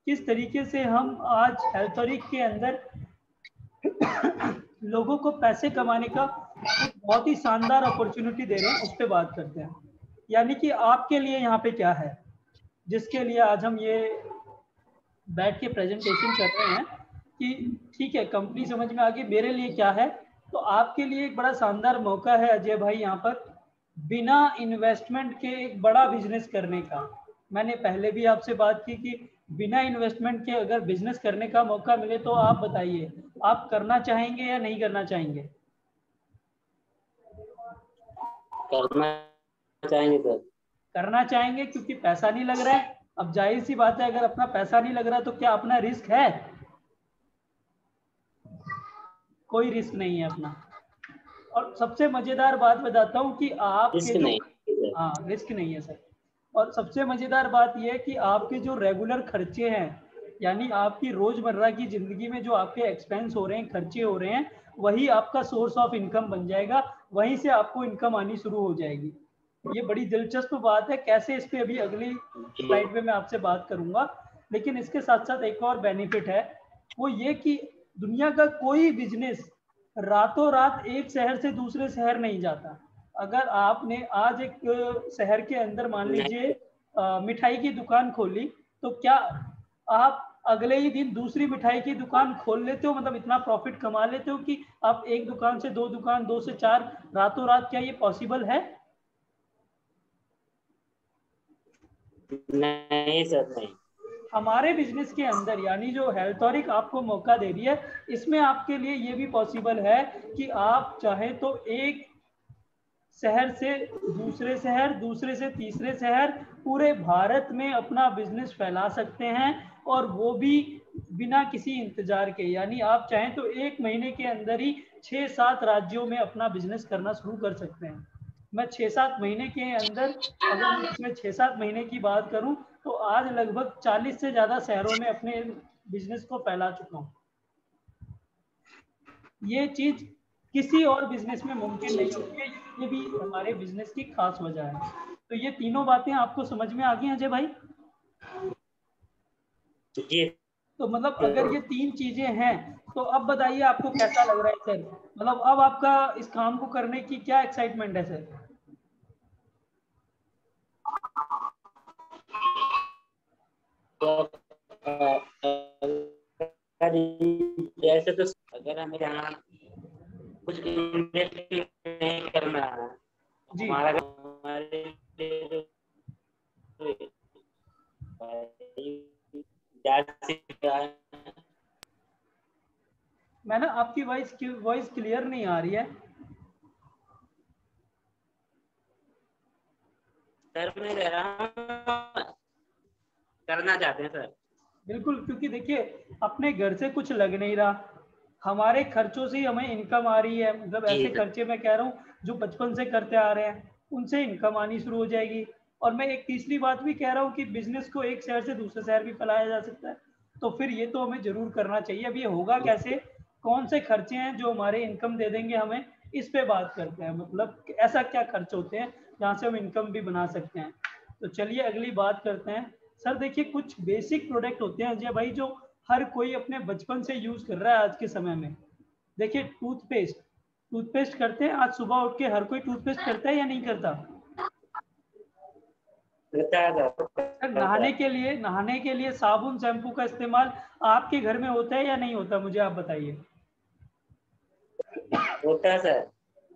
A: तरीके से हम आज हेल्थोरिक के अंदर लोगों को पैसे कमाने का एक बहुत ही शानदार अपॉर्चुनिटी दे रहे हैं, उस पर बात करते हैं। यानी कि आपके लिए यहाँ पे क्या है, जिसके लिए आज हम ये बैठ के प्रेजेंटेशन कर रहे हैं कि ठीक है कंपनी समझ में आ गई, मेरे लिए क्या है। तो आपके लिए एक बड़ा शानदार मौका है अजय भाई यहाँ पर बिना इन्वेस्टमेंट के एक बड़ा बिजनेस करने का। मैंने पहले भी आपसे बात की कि बिना इन्वेस्टमेंट के अगर बिजनेस करने का मौका मिले तो आप बताइए, आप करना चाहेंगे या नहीं करना चाहेंगे?
B: करना चाहेंगे सर।
A: करना चाहेंगे क्योंकि पैसा नहीं लग रहा है। अब जाहिर सी बात है, अगर अपना पैसा नहीं लग रहा तो क्या अपना रिस्क है? कोई रिस्क नहीं है अपना। और सबसे मजेदार बात बताता हूँ कि आपके जो रिस्क नहीं है सर। और सबसे मजेदार बात यह है कि आपके जो रेगुलर खर्चे हैं, यानी आपकी रोजमर्रा की जिंदगी में जो आपके एक्सपेंस हो रहे हैं, खर्चे हो रहे हैं, वही आपका सोर्स ऑफ इनकम बन जाएगा। वहीं से आपको इनकम आनी शुरू हो जाएगी। ये बड़ी दिलचस्प बात है, कैसे इस पे अभी अगली स्लाइड में मैं आपसे बात करूंगा। लेकिन इसके साथ साथ एक और बेनिफिट है, वो ये कि दुनिया का कोई बिजनेस रातों रात एक शहर से दूसरे शहर नहीं जाता। अगर आपने आज एक शहर के अंदर मान लीजिए मिठाई की दुकान खोली, तो क्या आप अगले ही दिन दूसरी मिठाई की दुकान खोल लेते हो, मतलब इतना प्रॉफिट कमा लेते हो कि आप एक दुकान से 2 दुकान, 2 से 4 रातों रात? क्या ये पॉसिबल है?
B: नहीं सर, नहीं।
A: हमारे बिजनेस के अंदर, यानी जो हेल्थोरिक आपको मौका दे रही है, इसमें आपके लिए ये भी पॉसिबल है कि आप चाहे तो एक शहर से दूसरे शहर, दूसरे से तीसरे शहर, पूरे भारत में अपना बिजनेस फैला सकते हैं। और वो भी बिना किसी इंतजार के। यानी आप चाहें तो 1 महीने के अंदर ही 6-7 राज्यों में अपना बिजनेस करना शुरू कर सकते हैं। मैं 6-7 महीने के अंदर, अगर मैं इसमें 6-7 महीने की बात करूं तो आज लगभग 40 से ज्यादा शहरों में अपने बिजनेस को फैला चुका हूं। ये चीज किसी और बिजनेस में मुमकिन नहीं होती है। ये भी हमारे बिजनेस की खास वजह है। तो ये तीनों बातें आपको समझ में आ गई अजय भाई?
B: जी।
A: तो मतलब अगर ये 3 चीजें हैं तो अब बताइए आपको कैसा लग रहा है सर? मतलब अब आपका इस काम को करने की क्या एक्साइटमेंट है सर?
B: जैसे तो अगर हमें यहाँ कुछ इन्वेस्ट नहीं करना है, हमारे
A: मैं ना आपकी वॉइस क्लियर नहीं आ रही है
B: सर। मैं कह रहा हूँ करना चाहते हैं सर।
A: बिल्कुल, क्योंकि देखिए अपने घर से कुछ लग नहीं रहा, हमारे खर्चों से ही हमें इनकम आ रही है। मतलब ऐसे खर्चे मैं कह रहा हूँ जो बचपन से करते आ रहे हैं, उनसे इनकम आनी शुरू हो जाएगी। और मैं एक तीसरी बात भी कह रहा हूँ कि बिजनेस को एक शहर से दूसरे शहर भी फैलाया जा सकता है। तो फिर ये तो हमें जरूर करना चाहिए। अब ये होगा कैसे, कौन से खर्चे हैं जो हमारे इनकम दे देंगे हमें, इस पे बात करते हैं। मतलब ऐसा क्या खर्च होते हैं जहाँ से हम इनकम भी बना सकते हैं। तो चलिए अगली बात करते हैं। सर देखिए, कुछ बेसिक प्रोडक्ट होते हैं अजय भाई जो हर कोई अपने बचपन से यूज कर रहा है आज के समय में। देखिए टूथपेस्ट करते हैं, आज सुबह उठ के हर कोई टूथपेस्ट करता है या नहीं करता?
B: होता है सर।
A: सर नहाने के लिए साबुन शैम्पू का इस्तेमाल आपके घर में होता है या नहीं होता, मुझे आप बताइए।
B: होता है सर।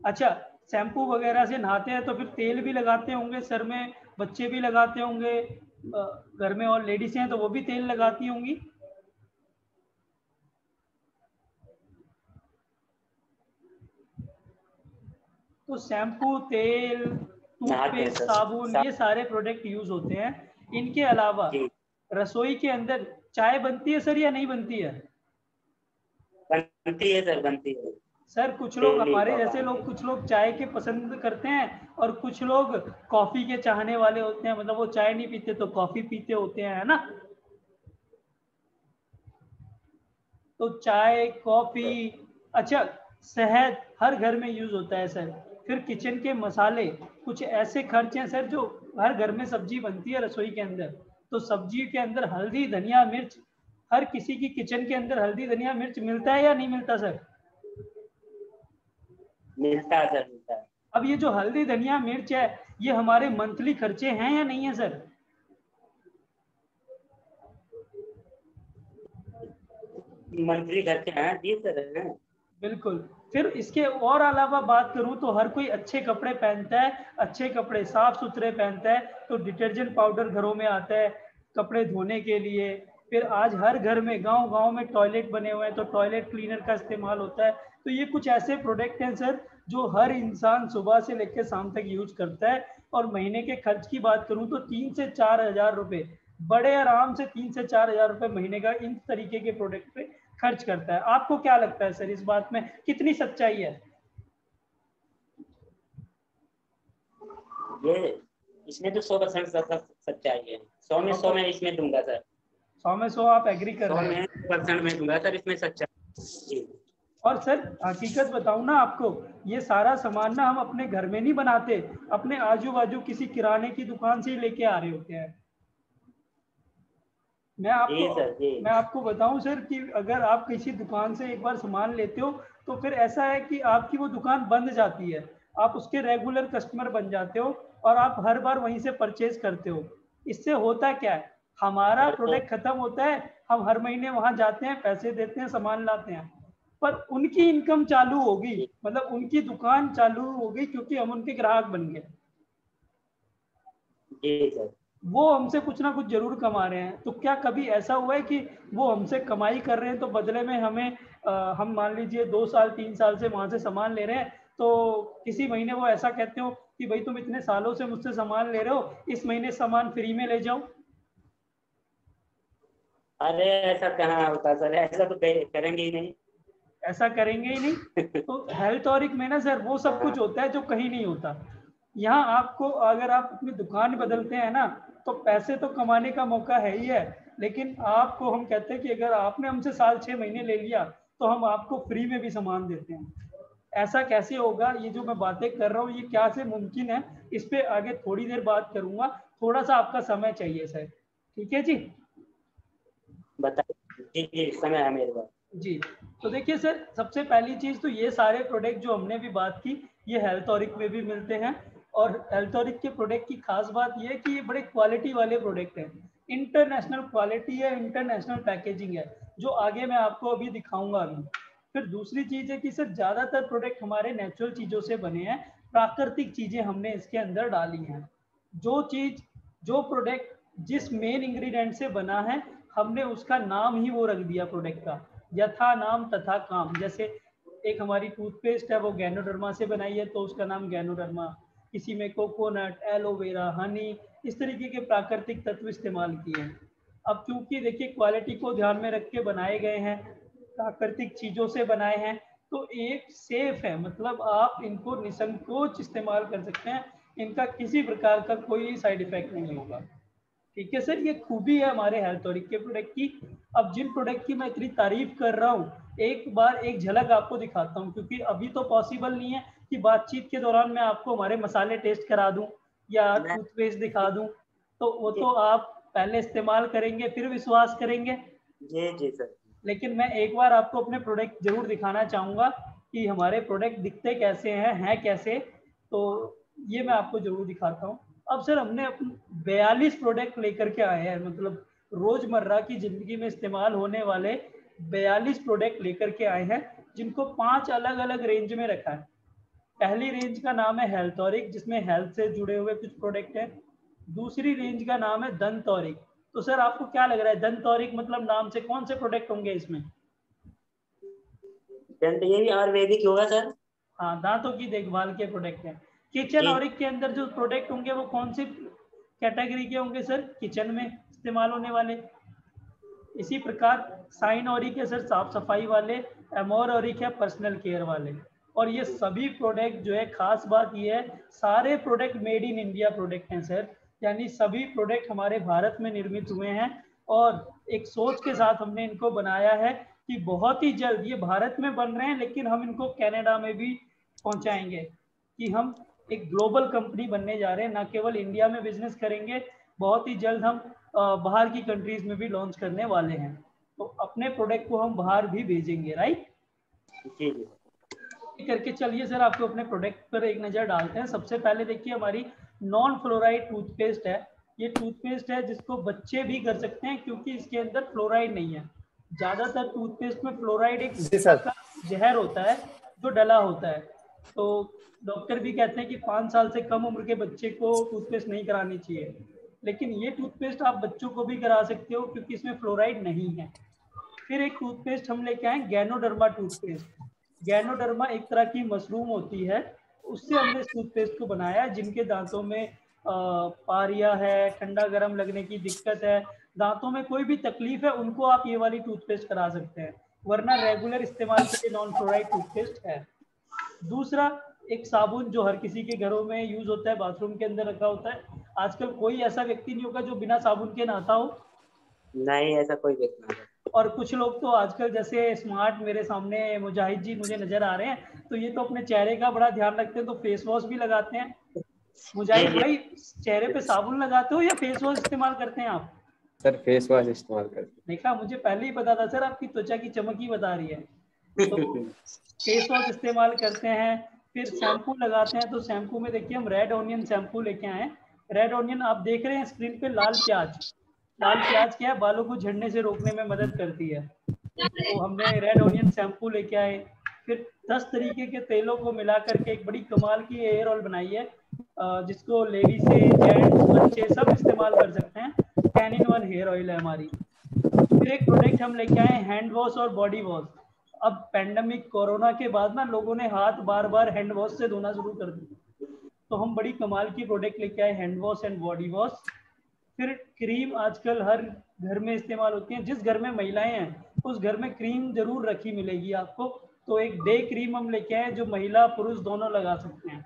A: अच्छा, शैम्पू वगैरह से नहाते हैं तो फिर तेल भी लगाते होंगे सर में, बच्चे भी लगाते होंगे, घर में और लेडीज हैं तो वो भी तेल लगाती होंगी। तो शैम्पू, तेल,
B: नहाते हैं
A: टूथपेस्ट,
B: सर।
A: साबुन, ये सारे प्रोडक्ट यूज होते हैं। इनके अलावा
B: जी
A: रसोई के अंदर चाय बनती है सर या नहीं बनती है?
B: बनती है सर, बनती है।
A: सर कुछ लोग,
B: डेली
A: हमारे
B: का
A: जैसे
B: काम
A: लोग,
B: है।
A: कुछ लोग चाय के पसंद करते हैं और कुछ लोग कॉफी के चाहने वाले होते हैं, मतलब वो चाय नहीं पीते तो कॉफी पीते होते हैं, है ना। तो चाय, कॉफी, अच्छा, शहद हर घर में यूज होता है सर। फिर किचन के मसाले, कुछ ऐसे खर्च हैं सर जो हर घर में सब्जी बनती है रसोई के अंदर, तो सब्जी के अंदर हल्दी, धनिया, मिर्च, हर किसी की किचन के अंदर हल्दी, धनिया, मिर्च मिलता है या नहीं मिलता सर?
B: मिलता है सर, मिलता है।
A: अब ये जो हल्दी, धनिया, मिर्च है, ये हमारे मंथली खर्चे हैं या नहीं है सर?
B: मंथली खर्चे हैं जी सर, हैं।
A: बिल्कुल। फिर इसके और अलावा बात करूं तो हर कोई अच्छे कपड़े पहनता है, अच्छे कपड़े साफ सुथरे पहनता है, तो डिटर्जेंट पाउडर घरों में आता है कपड़े धोने के लिए। फिर आज हर घर में, गांव गांव में टॉयलेट बने हुए हैं तो टॉयलेट क्लीनर का इस्तेमाल होता है। तो ये कुछ ऐसे प्रोडक्ट हैं सर जो हर इंसान सुबह से लेकर शाम तक यूज करता है। और महीने के खर्च की बात करूं तो 3 से 4 हज़ार रुपए, बड़े आराम से 3 से 4 हज़ार रुपए महीने का इन तरीके के प्रोडक्ट पे खर्च करता है। आपको क्या लगता है सर, इस बात में कितनी सच्चाई है?
B: ये इसमें तो 100% सच्चाई है। 100 में 100 में इसमें दूंगा सर।
A: 100 में 100 आप एग्री कर
B: 100
A: रहे हैं?
B: में 100% में दूंगा सर, इसमें सच्चाई जी।
A: और सर हकीकत बताऊं ना आपको, ये सारा सामान ना हम अपने घर में नहीं बनाते, अपने आजू बाजू किसी किराने की दुकान से ही लेके आ रहे होते हैं। मैं आपको
B: जी सर जी।
A: मैं आपको बताऊं सर कि अगर आप किसी दुकान से एक बार सामान लेते हो तो फिर ऐसा है कि आपकी वो दुकान बंद जाती है, आप उसके रेगुलर कस्टमर बन जाते हो और आप हर बार वहीं से परचेज करते हो। इससे होता क्या है, हमारा प्रोडक्ट खत्म होता है, हम हर महीने वहां जाते हैं, पैसे देते हैं, सामान लाते हैं, पर उनकी इनकम चालू होगी,
B: जी
A: मतलब उनकी दुकान चालू होगी क्योंकि हम उनके ग्राहक बन गए।
B: जी सर।
A: वो हमसे कुछ ना कुछ जरूर कमा रहे हैं। तो क्या कभी ऐसा हुआ है कि वो हमसे कमाई कर रहे हैं तो बदले में हमें हम मान लीजिए 2 साल 3 साल से वहां से सामान ले रहे हैं, तो किसी महीने वो ऐसा कहते हो कि भाई तुम इतने सालों से मुझसे सामान ले रहे हो, इस महीने सामान फ्री में ले जाओ?
B: अरे ऐसा कहाँ होता सर, ऐसा तो करेंगे ही नहीं।
A: ऐसा करेंगे ही नहीं। तो हेल्थ ऑरिक में ना सर वो सब कुछ होता है जो कहीं नहीं होता। यहाँ आपको, अगर आप अपनी दुकान बदलते हैं ना, तो पैसे तो कमाने का मौका है ही है, लेकिन आपको हम कहते हैं कि अगर आपने हमसे साल 6 महीने ले लिया तो हम आपको फ्री में भी सामान देते हैं। ऐसा कैसे होगा, ये जो मैं बातें कर रहा हूँ ये क्या से मुमकिन है, इस पे आगे थोड़ी देर बात करूंगा। थोड़ा सा आपका समय चाहिए सर, ठीक है जी?
B: बताइए जी जी, समय है मेरे पास।
A: जी, तो देखिए सर, सबसे पहली चीज तो ये सारे प्रोडक्ट जो हमने भी बात की, ये हेल्थॉरिक में भी मिलते हैं। और हेल्थॉरिक के प्रोडक्ट की खास बात ये है कि ये बड़े क्वालिटी वाले प्रोडक्ट हैं, इंटरनेशनल क्वालिटी है, इंटरनेशनल पैकेजिंग है, जो आगे मैं आपको अभी दिखाऊंगा अभी। फिर दूसरी चीज है कि सर ज्यादातर प्रोडक्ट हमारे नेचुरल चीजों से बने हैं, प्राकृतिक चीजें हमने इसके अंदर डाली हैं। जो चीज, जो प्रोडक्ट जिस मेन इंग्रेडिएंट से बना है, हमने उसका नाम ही वो रख दिया प्रोडक्ट का, यथा नाम तथा काम। जैसे एक हमारी टूथपेस्ट है वो गैनोडर्मा से बनाई है तो उसका नाम गैनोडर्मा, किसी में कोकोनट, एलोवेरा, हनी, इस तरीके के प्राकृतिक तत्व इस्तेमाल किए हैं। अब क्योंकि देखिए क्वालिटी को ध्यान में रख के बनाए गए हैं, प्राकृतिक चीजों से बनाए हैं, तो एक सेफ है, मतलब आप इनको निसंकोच इस्तेमाल कर सकते हैं, इनका किसी प्रकार का कोई साइड इफेक्ट नहीं होगा। ठीक है सर, ये खूबी है हमारे हेल्थॉरिक के प्रोडक्ट की। अब जिन प्रोडक्ट की मैं इतनी तारीफ कर रहा हूँ, एक बार एक झलक आपको दिखाता हूँ, क्योंकि अभी तो पॉसिबल नहीं है कि बातचीत के दौरान मैं आपको हमारे मसाले टेस्ट करा दूं या
B: मैं
A: टूथपेस्ट दिखा दूं, तो वो
B: जी
A: तो आप पहले इस्तेमाल करेंगे फिर विश्वास करेंगे।
B: जी जी सर।
A: लेकिन मैं एक बार आपको अपने प्रोडक्ट जरूर दिखाना चाहूंगा कि हमारे प्रोडक्ट दिखते कैसे हैं कैसे। तो ये मैं आपको जरूर दिखाता हूँ। अब सर हमने 42 प्रोडक्ट लेकर के आए हैं, मतलब रोजमर्रा की जिंदगी में इस्तेमाल होने वाले 42 प्रोडक्ट लेकर के आए हैं, जिनको 5 अलग अलग रेंज में रखा है। पहली रेंज का नाम है हेल्थोरिक, जिसमें हेल्थ से जुड़े हुए कुछ प्रोडक्ट हैं। दूसरी रेंज का नाम है दंतौरिक। तो सर आपको क्या लग रहा है, दंतौरिक मतलब नाम से कौन से प्रोडक्ट होंगे इसमें?
B: ये भी आयुर्वेदिक होगा सर।
A: हाँ, दांतों की देखभाल के प्रोडक्ट हैं। किचन ऑरिक के अंदर जो प्रोडक्ट होंगे वो कौन सी कैटेगरी के होंगे सर? किचन में इस्तेमाल होने वाले। इसी प्रकार साइन ऑरिक है सर, साफ सफाई वाले। एमोर ऑरिक है, पर्सनल केयर वाले। और ये सभी प्रोडक्ट जो है, खास बात ये है, सारे product made in India product हैं सर, यानी सभी प्रोडक्ट हमारे भारत में निर्मित हुए हैं। और एक सोच के साथ हमने इनको बनाया है कि बहुत ही जल्द ये भारत में बन रहे हैं, लेकिन हम इनको कनाडा में भी पहुंचाएंगे, कि हम एक ग्लोबल कंपनी बनने जा रहे हैं, ना केवल इंडिया में बिजनेस करेंगे, बहुत ही जल्द हम बाहर की कंट्रीज में भी लॉन्च करने वाले हैं। तो अपने प्रोडक्ट को हम बाहर भी भेजेंगे, राइट?
B: जी जी।
A: करके चलिए सर आपको अपने प्रोडक्ट पर एक नज़र डालते हैं। सबसे पहले देखिए हमारी नॉन फ्लोराइड टूथपेस्ट है। ये टूथपेस्ट है जिसको बच्चे भी कर सकते हैं, क्योंकि इसके अंदर फ्लोराइड नहीं है। ज़्यादातर टूथपेस्ट में फ्लोराइड एक जहर होता है जो डला होता है। तो डॉक्टर भी कहते हैं कि 5 साल से कम उम्र के बच्चे को टूथपेस्ट नहीं करानी चाहिए, लेकिन ये टूथपेस्ट आप बच्चों को भी करा सकते हो, क्योंकि इसमें फ्लोराइड नहीं है। फिर एक टूथपेस्ट हम लेके आए, गैनोडर्मा टूथपेस्ट। गैनोडर्मा एक तरह की मशरूम होती है, उससे हमने इस टूथपेस्ट को बनाया। जिनके दांतों में पारिया है, ठंडा गर्म लगने की दिक्कत है, दांतों में कोई भी तकलीफ है, उनको आप ये वाली टूथपेस्ट करा सकते हैं, वरना रेगुलर इस्तेमाल के लिए नॉन फ्लोराइड टूथपेस्ट है। दूसरा, एक साबुन जो हर किसी के घरों में यूज होता है, बाथरूम के अंदर रखा होता है। आजकल कोई ऐसा व्यक्ति नहीं होगा जो बिना साबुन के नहाता हो।
B: नहीं, ऐसा कोई व्यक्ति नहीं।
A: और कुछ लोग तो आजकल जैसे स्मार्ट मेरे सामने मुजाहिद जी मुझे नजर आ रहे हैं, तो ये तो अपने चेहरे का बड़ा ध्यान रखते हैं, तो फेस वॉश भी लगाते हैं। मुजाहिद भाई, चेहरे पे साबुन लगाते हो या फेस वॉश इस्तेमाल करते हैं आप?
D: सर फेस वॉश इस्तेमाल करते हैं।
A: देखा, मुझे पहले ही पता था सर, आपकी त्वचा की चमक ही बता रही है। तो फेस वॉश इस्तेमाल करते हैं। फिर शैम्पू लगाते हैं, तो शैम्पू में देखिए हम रेड ऑनियन शैम्पू लेके आए। रेड ऑनियन आप देख रहे हैं स्क्रीन पे, लाल प्याज। लाल प्याज क्या है, बालों को झड़ने से रोकने में मदद करती है। तो हमने रेड ऑनियन शैम्पू लेके आए। फिर 10 तरीके के तेलों को मिला करके एक बड़ी कमाल की हेयर ऑयल बनाई है, जिसको लेडी से जेंट्स बच्चे सब इस्तेमाल कर सकते हैं। 10-in-1 हेयर ऑयल है हमारी। फिर एक प्रोडक्ट हम लेके आए, हैंड वॉश और बॉडी वॉश। अब पैंडेमिक कोरोना के बाद ना लोगों ने हाथ बार बार हैंड वॉश से धोना शुरू कर दिया, तो हम बड़ी कमाल की प्रोडक्ट लेके आए, hand wash and body wash. फिर क्रीम आजकल हर घर में इस्तेमाल होती है, जिस घर में महिलाएं हैं उस घर में क्रीम जरूर रखी मिलेगी आपको। तो एक डे क्रीम हम लेके आए जो महिला पुरुष दोनों लगा सकते हैं।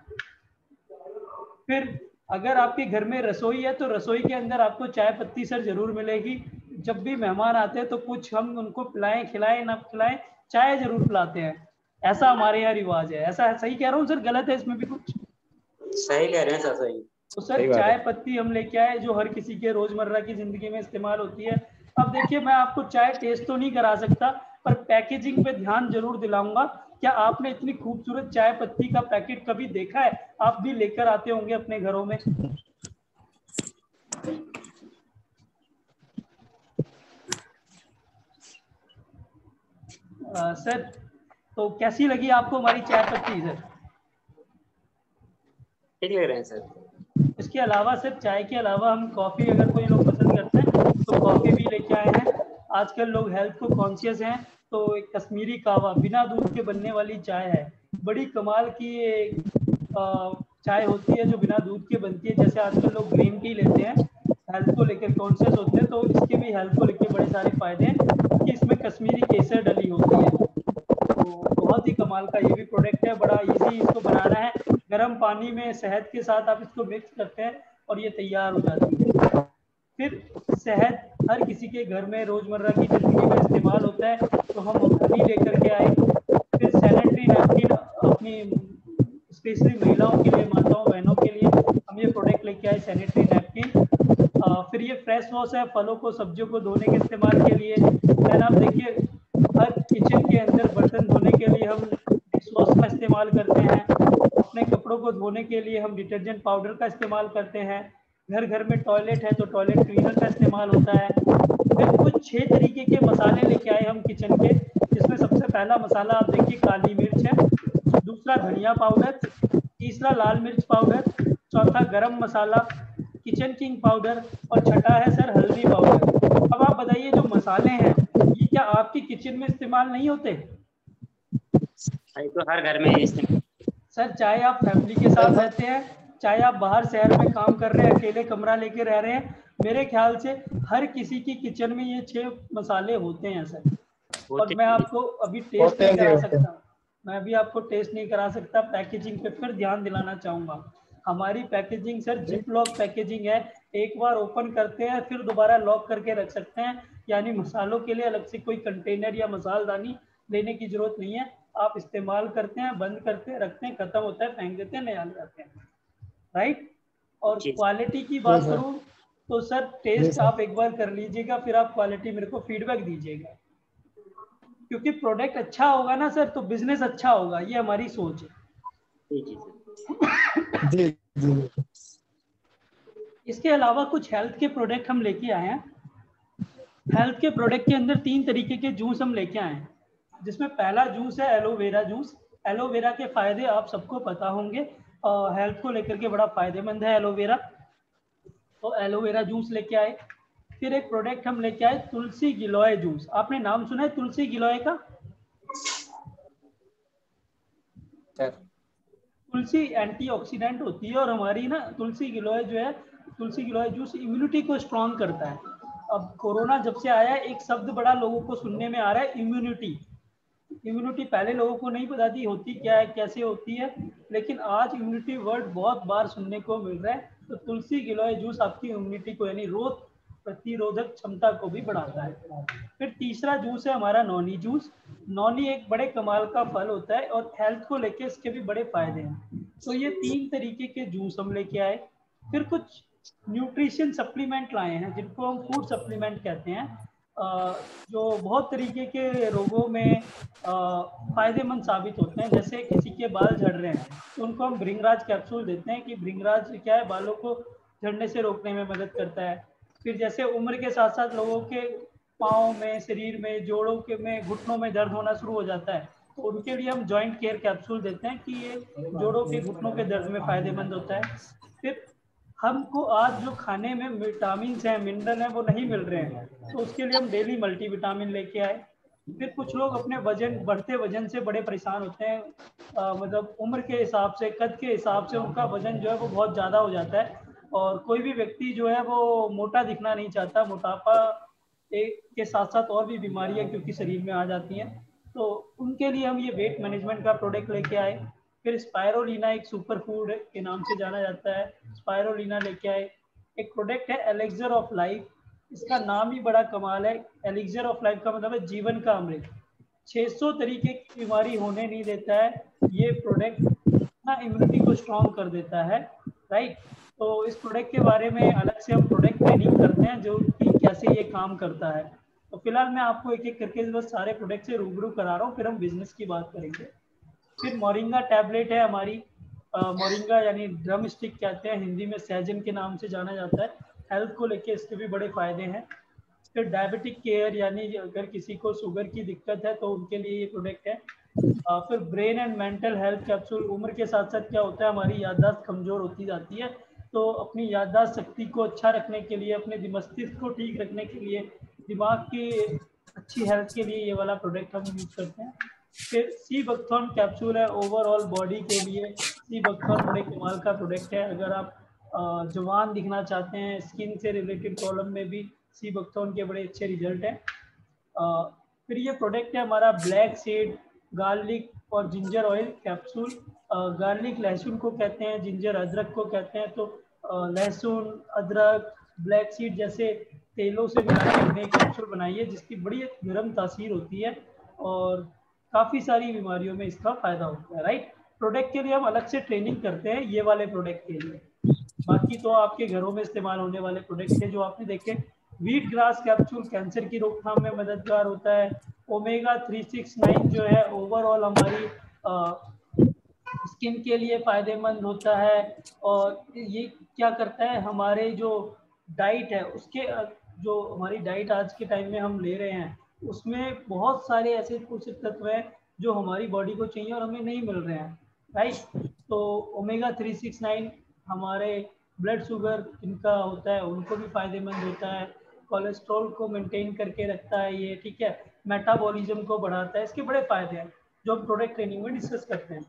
A: फिर अगर आपके घर में रसोई है तो रसोई के अंदर आपको चाय पत्ती सर जरूर मिलेगी। जब भी मेहमान आते हैं तो कुछ हम उनको पिलाएं, खिलाएं ना खिलाएं, चाय जरूर पिलाते हैं। ऐसा हमारे यहाँ रिवाज है। ऐसा सही कह रहा हूँ सर, गलत है इसमें भी कुछ?
B: सही कह रहे हैं सर, सही।
A: तो सर चाय पत्ती हम लेके आए जो हर किसी के रोजमर्रा की जिंदगी में इस्तेमाल होती है। अब देखिए, मैं आपको चाय टेस्ट तो नहीं करा सकता, पर पैकेजिंग पे ध्यान जरूर दिलाऊंगा। क्या आपने इतनी खूबसूरत चाय पत्ती का पैकेट कभी देखा है? आप भी लेकर आते होंगे अपने घरों में। सर, तो कैसी लगी आपको हमारी चाय पत्ती सर?
B: ठीक लग रहे हैं सर।
A: इसके अलावा सर, चाय के अलावा हम कॉफ़ी, अगर कोई लोग पसंद करते हैं तो कॉफ़ी भी लेके आए हैं। आजकल लोग हेल्थ को कॉन्शियस हैं, तो एक कश्मीरी कावा बिना दूध के बनने वाली चाय है। बड़ी कमाल की चाय होती है जो बिना दूध के बनती है। जैसे आजकल लोग ग्रीन टी लेते हैं, हेल्थ को लेकर कॉन्शियस होते हैं, तो इसके भी हेल्थ को लेकर बड़े सारे फायदे हैं कि इसमें कश्मीरी केसर डली होती है। तो बहुत ही कमाल का ये भी प्रोडक्ट है, बड़ा इजी इसको बनाना है। गर्म पानी में शहद के साथ आप इसको मिक्स करते हैं और ये तैयार हो जाती है। फिर शहद हर किसी के घर में रोजमर्रा की जिंदगी में इस्तेमाल होता है, तो हम हनी लेकर के आए। फिर सैनिटरी नैपकिन अपनी स्पेशली महिलाओं के लिए, माताओं बहनों के लिए हम ये प्रोडक्ट लेके आए, सैनिटरी नैपकिन। फिर ये फ्रेश वॉश है, फलों को सब्जियों को धोने के इस्तेमाल के लिए। देन आप देखिए, हर किचन के अंदर बर्तन धोने के लिए हम डिश वॉश का इस्तेमाल करते हैं। अपने कपड़ों को धोने के लिए हम डिटर्जेंट पाउडर का इस्तेमाल करते हैं। घर घर में टॉयलेट है तो टॉयलेट क्लीनर का इस्तेमाल होता है। फिर कुछ 6 तरीके के मसाले लेके आए हम किचन के, जिसमें सबसे पहला मसाला आप देखिए काली मिर्च है, दूसरा धनिया पाउडर, तीसरा लाल मिर्च पाउडर, चौथा गरम मसाला, किचन किंग पाउडर और छठा है सर हल्दी पाउडर। अब आप बताइए जो मसाले हैं ये क्या आपकी किचन में इस्तेमाल नहीं होते?
B: तो हर घर में इस्तेमाल।
A: सर चाहे आप फैमिली के साथ रहते हैं, चाहे आप बाहर शहर में काम कर रहे हैं, अकेले कमरा लेके रह रहे हैं, मेरे ख्याल से हर किसी की किचन में ये 6 मसाले होते हैं सर। और मैं आपको अभी टेस्ट नहीं करा सकता, मैं अभी आपको टेस्ट नहीं करा सकता। पैकेजिंग पे फिर ध्यान दिलाना चाहूँगा, हमारी packaging sir zip lock packaging है, एक बार ओपन करते हैं फिर दोबारा लॉक करके रख सकते हैं, यानी मसालों के लिए अलग से कोई कंटेनर या मसालदानी लेने की जरूरत नहीं है। आप इस्तेमाल करते हैं, बंद करते हैं, रखते हैं, खत्म होता है, फेंक देते हैं, नया ले आते हैं, राइट। और क्वालिटी की बात करूं तो सर टेस्ट आप एक बार कर लीजिएगा, फिर आप क्वालिटी मेरे को फीडबैक दीजिएगा, क्योंकि प्रोडक्ट अच्छा होगा ना सर तो बिजनेस अच्छा होगा, ये हमारी सोच है।
C: जी जी।
A: इसके अलावा कुछ हेल्थ के प्रोडक्ट हम लेके आए हैं। हेल्थ के प्रोडक्ट के अंदर 3 तरीके के जूस हम लेके आए हैं, जिसमें पहला जूस है एलोवेरा जूस। एलोवेरा के फायदे आप सबको पता होंगे, हेल्थ को लेकर के बड़ा फायदेमंद है एलोवेरा, तो एलोवेरा जूस लेके आए। फिर एक प्रोडक्ट हम लेके आए तुलसी गिलोय जूस। आपने नाम सुना है तुलसी गिलोय का? तुलसी एंटीऑक्सीडेंट होती है और हमारी ना तुलसी गिलोय जो है, तुलसी गिलोय जूस इम्यूनिटी को स्ट्रॉन्ग करता है। अब कोरोना जब से आया है एक शब्द बड़ा लोगों को सुनने में आ रहा है, इम्यूनिटी। इम्यूनिटी पहले लोगों को नहीं पता थी होती क्या है, कैसे होती है, लेकिन आज इम्यूनिटी वर्ड बहुत बार सुनने को मिल रहा है। तो तुलसी गिलोय जूस आपकी इम्यूनिटी को यानी रोग प्रतिरोधक क्षमता को भी बढ़ाता है। फिर तीसरा जूस है हमारा नौनी जूस। नौनी एक बड़े कमाल का फल होता है और हेल्थ को लेके इसके भी बड़े फायदे हैं। तो ये 3 तरीके के जूस हम लेके आए। फिर कुछ न्यूट्रिशन सप्लीमेंट लाए हैं जिनको हम फूड सप्लीमेंट कहते हैं, जो बहुत तरीके के रोगों में फायदेमंद साबित होते हैं। जैसे किसी के बाल झड़ रहे हैं तो उनको हम भृंगराज कैप्सूल देते हैं कि भृंगराज क्या है, बालों को झड़ने से रोकने में मदद करता है। फिर जैसे उम्र के साथ साथ लोगों के पाँव में, शरीर में, जोड़ों के में, घुटनों में दर्द होना शुरू हो जाता है, तो उनके लिए हम जॉइंट केयर कैप्सूल देते हैं कि ये जोड़ों के, घुटनों के दर्द में फायदेमंद होता है। फिर हमको आज जो खाने में विटामिन है, मिनरल है, वो नहीं मिल रहे हैं, तो उसके लिए हम डेली मल्टीविटामिन लेके आए। फिर कुछ लोग अपने वजन, बढ़ते वजन से बड़े परेशान होते हैं, मतलब उम्र के हिसाब से, कद के हिसाब से उनका वजन जो है वो बहुत ज़्यादा हो जाता है, और कोई भी व्यक्ति जो है वो मोटा दिखना नहीं चाहता। मोटापा के साथ साथ और भी बीमारियां क्योंकि शरीर में आ जाती हैं, तो उनके लिए हम ये वेट मैनेजमेंट का प्रोडक्ट लेके आए। फिर स्पायरोलिना एक सुपर फूड के नाम से जाना जाता है, स्पायरोलिना लेके आए। एक प्रोडक्ट है एलिक्सर ऑफ लाइफ, इसका नाम ही बड़ा कमाल है। एलिक्सर ऑफ लाइफ का मतलब है जीवन का अमृत। 600 तरीके की बीमारी होने नहीं देता है ये प्रोडक्ट, इतना इम्यूनिटी को स्ट्रॉन्ग कर देता है, राइट। तो इस प्रोडक्ट के बारे में अलग से हम प्रोडक्ट ट्रेनिंग करते हैं जो कि कैसे ये काम करता है। तो फिलहाल मैं आपको एक एक करके बस सारे प्रोडक्ट से रूबरू करा रहा हूँ, फिर हम बिजनेस की बात करेंगे। फिर मोरिंगा टैबलेट है हमारी, मोरिंगा यानी ड्रम स्टिक कहते हैं, हिंदी में सहजन के नाम से जाना जाता है। हेल्थ को लेके इसके भी बड़े फायदे हैं। फिर डायबिटिक केयर, यानी अगर किसी को शुगर की दिक्कत है तो उनके लिए ये प्रोडक्ट है। फिर brain and mental health capsule. उम्र के साथ साथ क्या होता है, हमारी याददाश्त कमजोर होती जाती है, तो अपनी याददाश्त शक्ति को अच्छा रखने के लिए, अपने मस्तिष्क को ठीक रखने के लिए, दिमाग की अच्छी हेल्थ के लिए ये वाला प्रोडक्ट हम यूज करते हैं। फिर सी बकथॉर्न कैप्सूल है ओवरऑल बॉडी के लिए। सी बकथॉर्न बड़े कमाल का प्रोडक्ट है, अगर आप जवान दिखना चाहते हैं, स्किन से रिलेटेड प्रॉब्लम में भी सी बकथॉर्न के बड़े अच्छे रिजल्ट हैं। फिर ये प्रोडक्ट है हमारा ब्लैक सीड गार्लिक और जिंजर ऑयल कैप्सूल। गार्लिक लहसुन को कहते हैं, जिंजर अदरक को कहते हैं, तो लहसुन, अदरक, ब्लैक सीड जैसे तेलों से मिला के हमने कैप्सूल बनाई है जिसकी बड़ी गर्म तासीर होती है और काफ़ी सारी बीमारियों में इसका फ़ायदा होता है, राइट। प्रोडक्ट के लिए हम अलग से ट्रेनिंग करते हैं ये वाले प्रोडक्ट के लिए। बाकी तो आपके घरों में इस्तेमाल होने वाले प्रोडक्ट हैं जो आपने देखे। व्हीट ग्रास कैप्सूल कैंसर की रोकथाम में मददगार होता है। ओमेगा 369 जो है ओवरऑल हमारी स्किन के लिए फ़ायदेमंद होता है। और ये क्या करता है, हमारे जो डाइट है उसके जो हमारी डाइट आज के टाइम में हम ले रहे हैं उसमें बहुत सारे ऐसे पोषक तत्व हैं जो हमारी बॉडी को चाहिए और हमें नहीं मिल रहे हैं, राइट। तो ओमेगा 369 हमारे ब्लड शुगर इनका होता है उनको भी फ़ायदेमंद होता है, कोलेस्ट्रॉल को मेंटेन करके रखता है ये, ठीक है, मेटाबॉलिज्म को बढ़ाता है, इसके बड़े फ़ायदे हैं जो हम प्रोडक्ट ट्रेनिंग में डिस्कस करते हैं।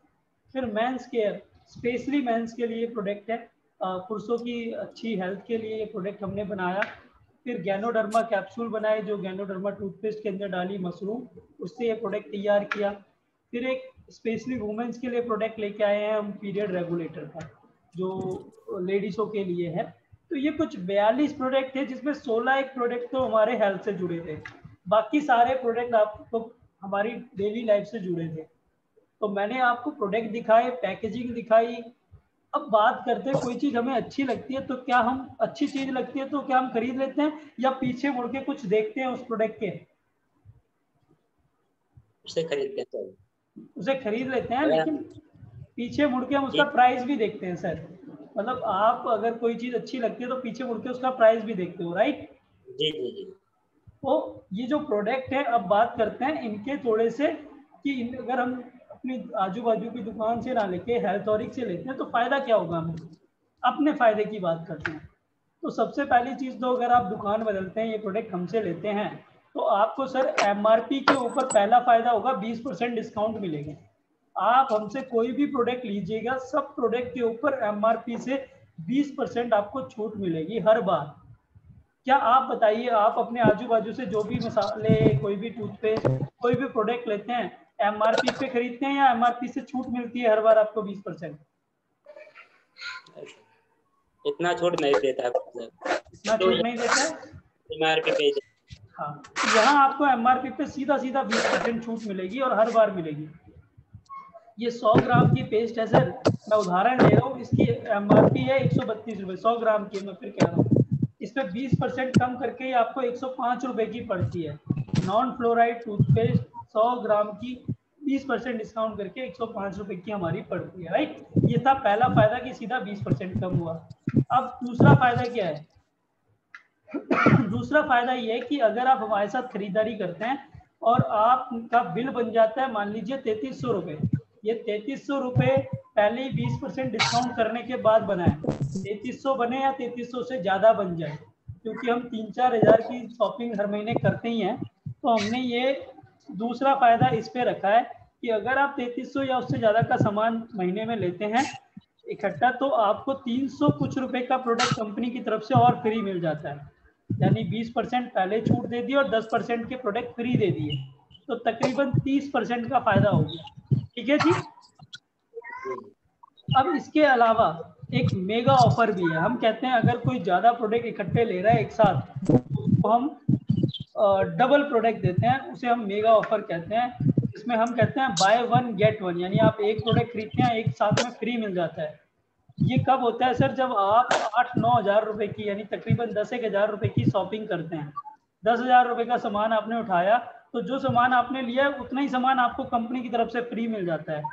A: फिर मेंस केयर, स्पेशली मेंस के लिए प्रोडक्ट है, पुरुषों की अच्छी हेल्थ के लिए ये प्रोडक्ट हमने बनाया। फिर गैनोडर्मा कैप्सूल बनाए जो गैनोडर्मा टूथपेस्ट के अंदर डाली मशरूम, उससे ये प्रोडक्ट तैयार किया। फिर एक स्पेशली वुमेन्स के लिए प्रोडक्ट लेके आए हैं हम, पीरियड रेगुलेटर का, जो लेडीज़ों के लिए है। तो ये कुछ 42 प्रोडक्ट थे जिसमें 16 एक प्रोडक्ट तो हमारे हेल्थ से जुड़े थे, बाकी सारे प्रोडक्ट आपको हमारी डेली लाइफ से जुड़े थे। तो मैंने आपको प्रोडक्ट दिखाए, पैकेजिंग दिखाई। अब बात करते हैं, कोई चीज़ हमें अच्छी लगती है तो क्या हम, अच्छी चीज़ लगती है तो क्या हम खरीद लेते हैं या पीछे मुड़ के कुछ देखते हैं उस प्रोडक्ट के?
B: उसे खरीदते हैं,
A: उसे खरीद लेते हैं लेकिन पीछे मुड़ के हम उसका प्राइस भी देखते हैं सर। मतलब आप अगर कोई चीज़ अच्छी लगती है तो पीछे मुड़ के उसका प्राइस भी देखते हो, राइट?
B: जी जी जी।
A: तो ये जो प्रोडक्ट है, अब बात करते हैं इनके थोड़े से कि अगर हम अपनी आजू बाजू की दुकान से ना लेके हेल्थॉरिक से लेते हैं तो फ़ायदा क्या होगा हमें, अपने फ़ायदे की बात करते हैं। तो सबसे पहली चीज़ तो अगर आप दुकान बदलते हैं, ये प्रोडक्ट हमसे लेते हैं, तो आपको सर MRP के ऊपर पहला फ़ायदा होगा, 20% डिस्काउंट मिलेगा। आप हमसे कोई भी प्रोडक्ट लीजिएगा, सब प्रोडक्ट के ऊपर MRP से 20% आपको छूट मिलेगी हर बार। क्या आप बताइए, आप अपने आजू बाजू से जो भी मसाले, कोई भी टूथपेस्ट, कोई भी प्रोडक्ट लेते हैं, MRP पे खरीदते हैं या MRP से छूट मिलती है हर बार आपको 20%?
B: इतना छूट नहीं देता,
A: इतना छूट नहीं देता है।
B: MRP पे।
A: हाँ, यहाँ आपको MRP पे सीधा सीधा 20% छूट मिलेगी और हर बार मिलेगी। ये 100 ग्राम की पेस्ट है सर, मैं उदाहरण ले रहा हूँ, इसकी MRP है 132 रुपये 100 ग्राम की, मैं फिर कह रहा हूँ इस पर 20% कम करके ही आपको 105 रुपये की पड़ती है। नॉन फ्लोराइड टूथपेस्ट 100 ग्राम की 20% डिस्काउंट करके 105 रुपये की हमारी पड़ती है, राइट। ये था पहला फायदा कि सीधा 20% कम हुआ। अब दूसरा फायदा क्या है? दूसरा फायदा ये है कि अगर आप हमारे साथ खरीदारी करते हैं और आपका बिल बन जाता है, मान लीजिए 3300 रुपये, ये 3300 रुपये पहले ही 20% डिस्काउंट करने के बाद बना है। 3300 बने या 3300 से ज़्यादा बन जाए, क्योंकि हम 3-4 हज़ार की शॉपिंग हर महीने करते ही हैं, तो हमने ये दूसरा फायदा इस पे रखा है कि अगर आप 3300 या उससे ज़्यादा का सामान महीने में लेते हैं इकट्ठा, तो आपको 300 कुछ रुपए का प्रोडक्ट कंपनी की तरफ से और फ्री मिल जाता है। यानी 20% पहले छूट दे दी और 10% के प्रोडक्ट फ्री दे दिए, तो तकरीबन 30% का फायदा हो गया। ठीक है जी। अब इसके अलावा एक मेगा ऑफर भी है। हम कहते हैं अगर कोई ज़्यादा प्रोडक्ट इकट्ठे ले रहा है एक साथ, तो हम डबल प्रोडक्ट देते हैं, उसे हम मेगा ऑफर कहते हैं। इसमें हम कहते हैं बाय वन गेट वन, यानी आप एक प्रोडक्ट खरीदते हैं एक साथ में फ्री मिल जाता है। ये कब होता है सर? जब आप 8-9 हज़ार रुपये की, यानी तकरीबन 10-1 हज़ार रुपये की शॉपिंग करते हैं। 10 हज़ार रुपये का सामान आपने उठाया, तो जो सामान आपने लिया उतना ही सामान आपको कंपनी की तरफ से फ्री मिल जाता है।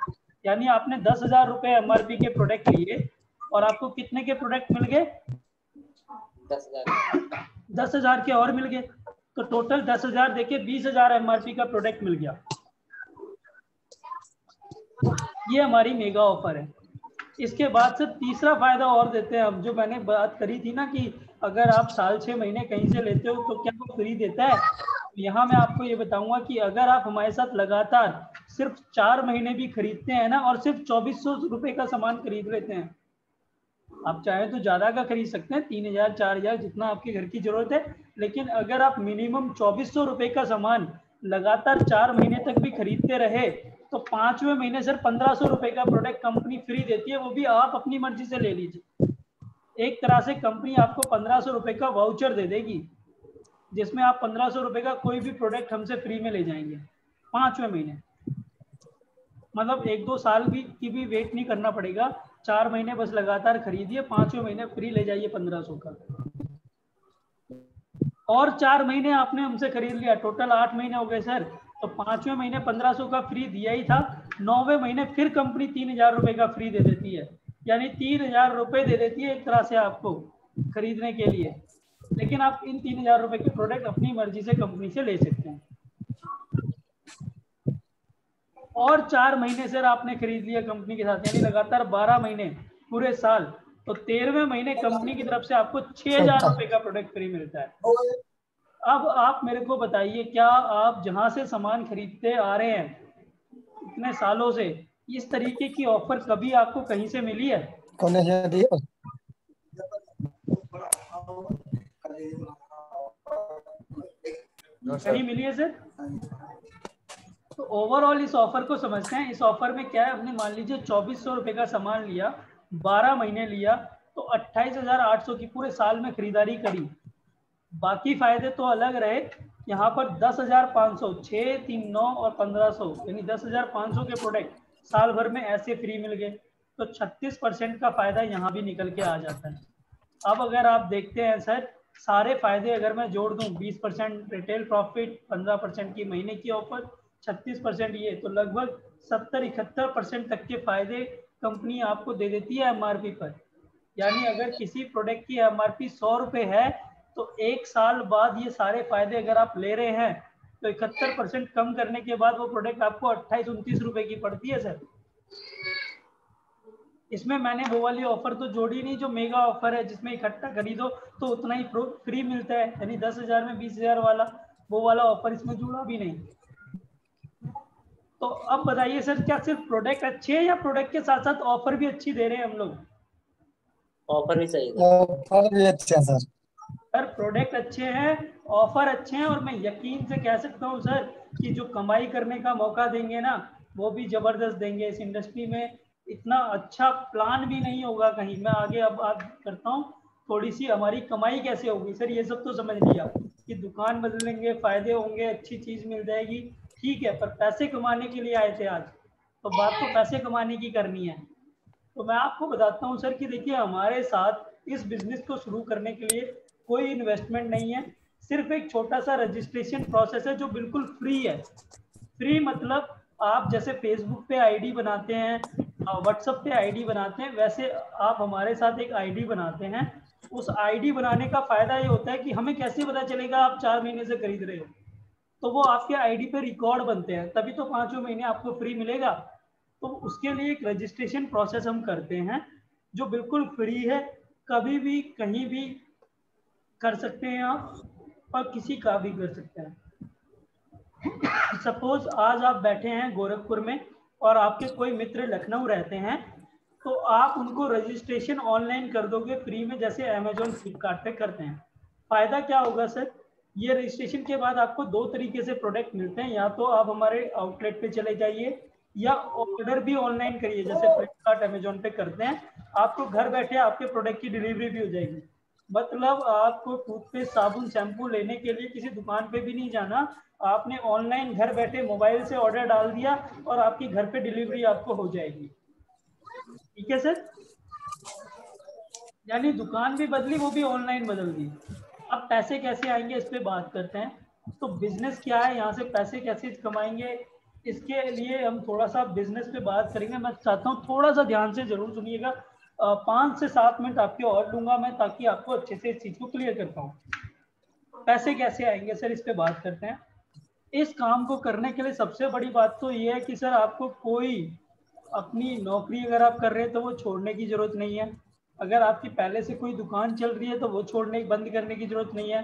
A: यानी आपने 10 हज़ार रुपये MRP के प्रोडक्ट लिए और आपको कितने के प्रोडक्ट मिल गए? 10 हज़ार के और मिल गए, तो टोटल 10 हज़ार देके 20 हज़ार MRP का प्रोडक्ट मिल गया। ये हमारी मेगा ऑफर है। इसके बाद से तीसरा फायदा और देते हैं हम, जो मैंने बात करी थी ना कि अगर आप साल 6 महीने कहीं से लेते हो तो क्या वो फ्री देता है। यहाँ मैं आपको ये बताऊंगा कि अगर आप हमारे साथ लगातार सिर्फ 4 महीने भी खरीदते हैं ना और सिर्फ 2400 रुपये का सामान खरीद लेते हैं, आप चाहें तो ज़्यादा का खरीद सकते हैं, 3000-4000 जितना आपके घर की ज़रूरत है, लेकिन अगर आप मिनिमम 2400 रुपये का सामान लगातार 4 महीने तक भी खरीदते रहे तो 5वें महीने सर 1500 रुपये का प्रोडक्ट कंपनी फ्री देती है, वो भी आप अपनी मर्जी से ले लीजिए। एक तरह से कंपनी आपको 1500 रुपये का वाउचर दे देगी, जिसमें आप 1500 रुपये का कोई भी प्रोडक्ट हमसे फ्री में ले जाएंगे 5वें महीने। मतलब 1-2 साल की भी वेट नहीं करना पड़ेगा, 4 महीने बस लगातार खरीदिए, 5वें महीने फ्री ले जाइए 1500 का। और 4 महीने आपने हमसे खरीद लिया, टोटल 8 महीने हो गए सर, तो 5वें महीने 1500 का फ्री दिया ही था, 9वें महीने फिर कंपनी 3000 रुपये का फ्री दे देती है, यानी 3000 रुपये दे देती है एक तरह से आपको खरीदने के लिए। लेकिन आप इन 3000 रुपये के प्रोडक्ट अपनी मर्जी से कंपनी से ले सकते हैं। और 4 महीने सर आपने खरीद लिया कंपनी के साथ, यानी लगातार 12 महीने पूरे साल, तो 13वें महीने कंपनी की तरफ से आपको 6000 रुपये का प्रोडक्ट फ्री मिलता है। अब आप मेरे को बताइए, क्या आप जहां से सामान खरीदते आ रहे हैं इतने सालों से, इस तरीके की ऑफर कभी आपको कहीं से मिली है? कहीं मिली है सर? तो ओवरऑल इस ऑफर को समझते हैं। इस ऑफर में क्या है, हमने मान लीजिए 2400 रुपये का सामान लिया, 12 महीने लिया, तो 28,800 की पूरे साल में खरीदारी करी। बाकी फायदे तो अलग रहे, यहाँ पर 10,500, 6, 3, 9 और 1500, यानी 10,500 के प्रोडक्ट साल भर में ऐसे फ्री मिल गए। तो 36% का फायदा यहाँ भी निकल के आ जाता है। अब अगर आप देखते हैं सर, सारे फायदे अगर मैं जोड़ दूं, 20% रिटेल प्रॉफिट, 15% की महीने की ऑफर, 36% ये, तो लगभग 70-71% तक के फायदे कंपनी आपको दे देती है एमआरपी पर। यानी अगर किसी प्रोडक्ट की एमआरपी 100 रुपये है, तो 1 साल बाद ये सारे फायदे अगर आप ले रहे हैं, तो 71% कम करने के बाद वो प्रोडक्ट आपको 28-29 रुपये की पड़ती है सर। इसमें मैंने वो वाली ऑफर तो जोड़ी नहीं जो मेगा ऑफर है, जिसमें इकट्ठा खरीदो तो उतना ही फ्री मिलता है, यानी 10,000 में 20,000 वाला, वो वाला ऑफर इसमें जुड़ा भी नहीं। तो अब बताइए सर, क्या सिर्फ प्रोडक्ट अच्छे हैं या प्रोडक्ट के साथ साथ ऑफर भी अच्छी दे रहे हैं हम लोग?
B: ऑफर भी सही है।
C: ऑफर भी अच्छे हैं सर।
A: सर प्रोडक्ट अच्छे हैं, ऑफर अच्छे हैं, और मैं यकीन से कह सकता हूँ सर कि जो कमाई करने का मौका देंगे ना, वो भी जबरदस्त देंगे। इस इंडस्ट्री में इतना अच्छा प्लान भी नहीं होगा कहीं। मैं आगे अब बात करता हूँ थोड़ी सी, हमारी कमाई कैसे होगी सर, ये सब तो समझ लिया कि दुकान बदलेंगे, फायदे होंगे, अच्छी चीज मिल जाएगी, ठीक है, पर पैसे कमाने के लिए आए थे आज, तो बात तो पैसे कमाने की करनी है। तो मैं आपको बताता हूँ सर कि देखिए, हमारे साथ इस बिजनेस को शुरू करने के लिए कोई इन्वेस्टमेंट नहीं है, सिर्फ एक छोटा सा रजिस्ट्रेशन प्रोसेस है जो बिल्कुल फ्री है। फ्री मतलब आप जैसे फेसबुक पे आईडी बनाते हैं, व्हाट्सएप पे आईडी बनाते हैं, वैसे आप हमारे साथ एक आईडी बनाते हैं। उस आईडी बनाने का फायदा ये होता है कि हमें कैसे पता चलेगा आप 4 महीने से खरीद रहे हो, तो वो आपके आईडी पे रिकॉर्ड बनते हैं, तभी तो 5वें महीने आपको फ्री मिलेगा। तो उसके लिए एक रजिस्ट्रेशन प्रोसेस हम करते हैं जो बिल्कुल फ्री है, कभी भी कहीं भी कर सकते हैं आप, और किसी का भी कर सकते हैं। सपोज आज आप बैठे हैं गोरखपुर में और आपके कोई मित्र लखनऊ रहते हैं, तो आप उनको रजिस्ट्रेशन ऑनलाइन कर दोगे फ्री में, जैसे अमेजोन फ्लिपकार्ट पे करते हैं। फायदा क्या होगा सर, ये रजिस्ट्रेशन के बाद आपको 2 तरीके से प्रोडक्ट मिलते हैं, या तो आप हमारे आउटलेट पे चले जाइए या ऑर्डर भी ऑनलाइन करिए, जैसे फ्लिपकार्ट अमेजोन पे करते हैं, आपको घर बैठे आपके प्रोडक्ट की डिलीवरी भी हो जाएगी। मतलब आपको टूथपेस्ट, साबुन, शैम्पू लेने के लिए किसी दुकान पे भी नहीं जाना, आपने ऑनलाइन घर बैठे मोबाइल से ऑर्डर डाल दिया और आपकी घर पे डिलीवरी आपको हो जाएगी। ठीक है सर, यानी दुकान भी बदली, वो भी ऑनलाइन बदल दी। अब पैसे कैसे आएंगे इस पे बात करते हैं। तो बिजनेस क्या है, यहाँ से पैसे कैसे कमाएंगे, इसके लिए हम थोड़ा सा बिजनेस पे बात करेंगे। मैं चाहता हूँ थोड़ा सा ध्यान से जरूर सुनिएगा, 5 से 7 मिनट आपके और लूंगा मैं, ताकि आपको अच्छे से इस चीज को क्लियर कर पाऊँ। पैसे कैसे आएंगे सर, इस पे बात करते हैं। इस काम को करने के लिए सबसे बड़ी बात तो ये है कि सर आपको कोई अपनी नौकरी अगर आप कर रहे हैं तो वो छोड़ने की जरूरत नहीं है। अगर आपकी पहले से कोई दुकान चल रही है तो वो छोड़ने बंद करने की जरूरत नहीं है।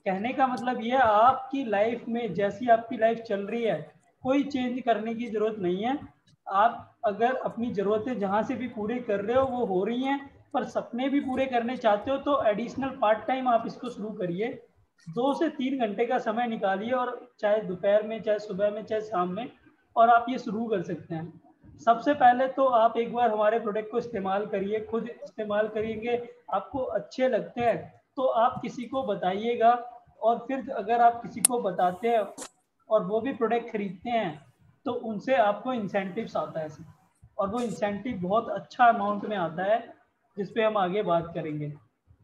A: कहने का मतलब ये है, आपकी लाइफ में जैसी आपकी लाइफ चल रही है कोई चेंज करने की जरूरत नहीं है। आप अगर अपनी ज़रूरतें जहाँ से भी पूरी कर रहे हो वो हो रही हैं, पर सपने भी पूरे करने चाहते हो तो एडिशनल पार्ट टाइम आप इसको शुरू करिए। 2 से 3 घंटे का समय निकालिए, और चाहे दोपहर में, चाहे सुबह में, चाहे शाम में, और आप ये शुरू कर सकते हैं। सबसे पहले तो आप एक बार हमारे प्रोडक्ट को इस्तेमाल करिए, खुद इस्तेमाल करेंगे, आपको अच्छे लगते हैं तो आप किसी को बताइएगा, और फिर अगर आप किसी को बताते हैं और वो भी प्रोडक्ट खरीदते हैं तो उनसे आपको इंसेंटिव्स आता है, और वो इंसेंटिव बहुत अच्छा अमाउंट में आता है, जिस पे हम आगे बात करेंगे।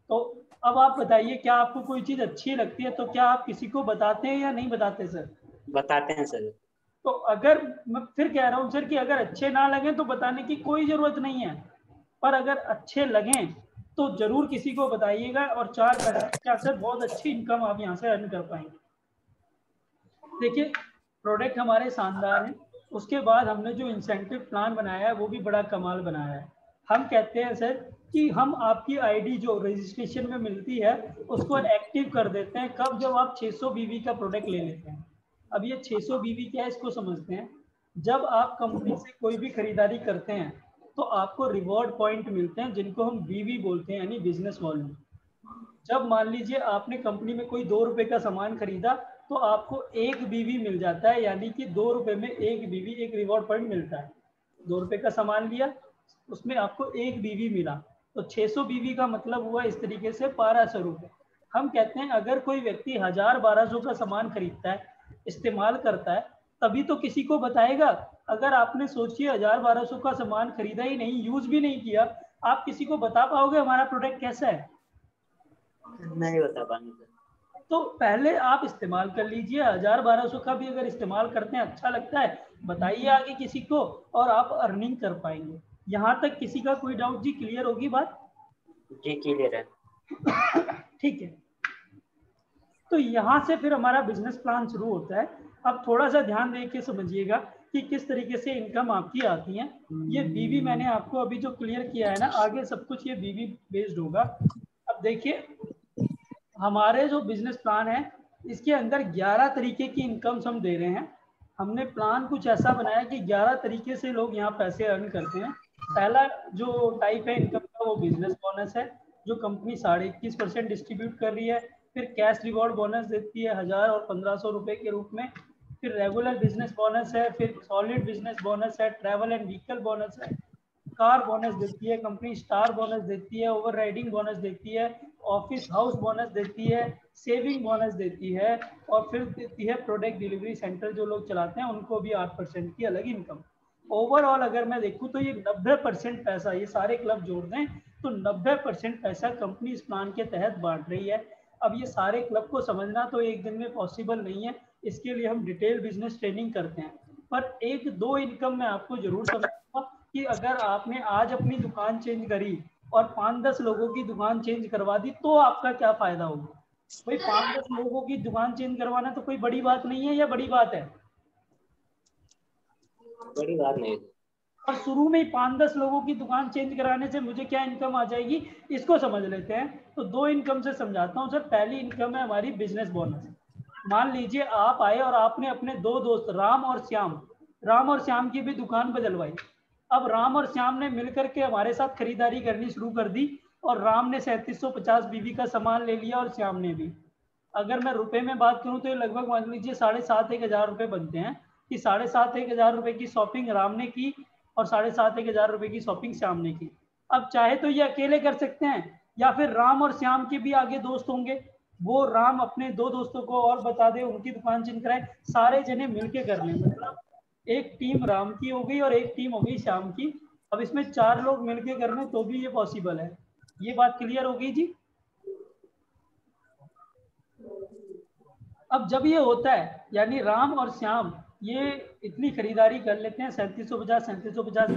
A: तो अब आप बताइए, क्या आपको कोई चीज़ अच्छी लगती है तो क्या आप किसी को बताते हैं या नहीं बताते सर?
B: बताते हैं सर।
A: तो अगर मैं फिर कह रहा हूँ सर कि अगर अच्छे ना लगे तो बताने की कोई जरूरत नहीं है, पर अगर अच्छे लगें तो जरूर किसी को बताइएगा, और 4 पैसे क्या सर बहुत अच्छी इनकम आप यहाँ से अर्न कर पाएंगे। देखिए प्रोडक्ट हमारे शानदार हैं, उसके बाद हमने जो इंसेंटिव प्लान बनाया है वो भी बड़ा कमाल बनाया है। हम कहते हैं सर कि हम आपकी आईडी जो रजिस्ट्रेशन में मिलती है उसको एक्टिव कर देते हैं कब, जब आप 600 बीवी का प्रोडक्ट ले लेते हैं। अब ये 600 बीवी क्या है इसको समझते हैं। जब आप कंपनी से कोई भी खरीदारी करते हैं तो आपको रिवॉर्ड पॉइंट मिलते हैं जिनको हम बीवी बोलते हैं, यानी बिजनेस वॉल्यूम। जब मान लीजिए आपने कंपनी में कोई 2 रुपए का सामान खरीदा तो आपको 1 बीवी मिल जाता है, यानी कि 2 रुपए में 1 बीवी, एक रिवॉर्ड पॉइंट मिलता है। 2 रुपए का सामान लिया उसमें आपको 1 बीवी मिला, तो 600 बीवी का मतलब हुआ इस तरीके से 1200 रुपये। हम कहते हैं अगर कोई व्यक्ति 1000-1200 का सामान खरीदता है, इस्तेमाल करता है, तभी तो किसी को बताएगा। अगर आपने सोचिए 1000-1200 का सामान खरीदा ही नहीं, यूज भी नहीं किया, आप किसी को बता पाओगे हमारा प्रोडक्ट कैसा है?
B: नहीं बता पाएंगे सर।
A: तो पहले आप इस्तेमाल कर लीजिए, 1000-1200 का भी अगर इस्तेमाल करते हैं अच्छा लगता है, बताइए आगे किसी को और आप अर्निंग कर पाएंगे। यहाँ तक किसी का कोई डाउट जी? क्लियर होगी बात?
B: जी क्लियर है।
A: ठीक है, तो यहाँ से फिर हमारा बिजनेस प्लान शुरू होता है। अब थोड़ा सा ध्यान दे के समझिएगा कि किस तरीके से इनकम आपकी आती है। ये बीवी मैंने आपको अभी जो क्लियर किया है ना, आगे सब कुछ ये बीवी बेस्ड होगा। अब देखिए हमारे जो बिजनेस प्लान है इसके अंदर 11 तरीके की इनकम्स हम दे रहे हैं। हमने प्लान कुछ ऐसा बनाया कि 11 तरीके से लोग यहाँ पैसे अर्न करते हैं। पहला जो टाइप है इनकम का वो बिजनेस बोनस है, जो कंपनी 21.5% डिस्ट्रीब्यूट कर रही है। फिर कैश रिवॉर्ड बोनस देती है 1000 और 1500 रुपए के रूप में। फिर रेगुलर बिजनेस बोनस है, फिर सॉलिड बिजनेस बोनस है, ट्रैवल एंड व्हीकल बोनस है, कार बोनस देती है कंपनी, स्टार बोनस देती है, ओवर राइडिंग बोनस देती है, ऑफिस हाउस बोनस देती है, सेविंग बोनस देती है, और फिर देती है प्रोडक्ट डिलीवरी सेंटर जो लोग चलाते हैं उनको भी 8% की अलग इनकम। ओवरऑल अगर मैं देखूं तो ये 90% पैसा, ये सारे क्लब जोड़ दें तो 90% पैसा कंपनी इस प्लान के तहत बांट रही है। अब ये सारे क्लब को समझना तो एक दिन में पॉसिबल नहीं है, इसके लिए हम डिटेल बिजनेस ट्रेनिंग करते हैं। पर 1-2 इनकम मैं आपको जरूर समझाऊंगा कि अगर आपने आज अपनी दुकान चेंज करी और 5-10 लोगों की दुकान चेंज करवा दी तो आपका क्या फायदा होगा? भाई 5-10 लोगों की दुकान चेंज करवाना तो कोई बड़ी बात नहीं है, या बड़ी बात है?
B: बड़ी बात नहीं।
A: और शुरू में ही 5-10 लोगों की दुकान चेंज कराने से मुझे क्या इनकम आ जाएगी, इसको समझ लेते हैं। तो 2 इनकम से समझाता हूँ सर। पहली इनकम है हमारी बिजनेस बोनस। मान लीजिए आप आए और आपने अपने 2 दोस्त राम और श्याम की भी दुकान बदलवाई। अब राम और श्याम ने मिलकर के हमारे साथ खरीदारी करनी शुरू कर दी, और राम ने 3750 बीवी का सामान ले लिया और श्याम ने भी। अगर मैं रुपए में बात करूं तो ये लगभग मान लीजिए 7,500-1,000 रुपए बनते हैं, कि 7,500-1,000 रुपए की शॉपिंग राम ने की और 7,500-1,000 रुपए की शॉपिंग श्याम ने की। अब चाहे तो ये अकेले कर सकते हैं, या फिर राम और श्याम के भी आगे दोस्त होंगे, वो राम अपने 2 दोस्तों को और बता दे, उनकी दुकान चेंज कराए, सारे जने मिलके कर लें। मतलब एक टीम राम की हो गई और एक टीम हो गई श्याम की। अब इसमें 4 लोग मिलके कर लें तो भी ये पॉसिबल है। ये बात क्लियर हो गई जी? अब जब ये होता है यानी राम और श्याम ये इतनी खरीदारी कर लेते हैं 3750,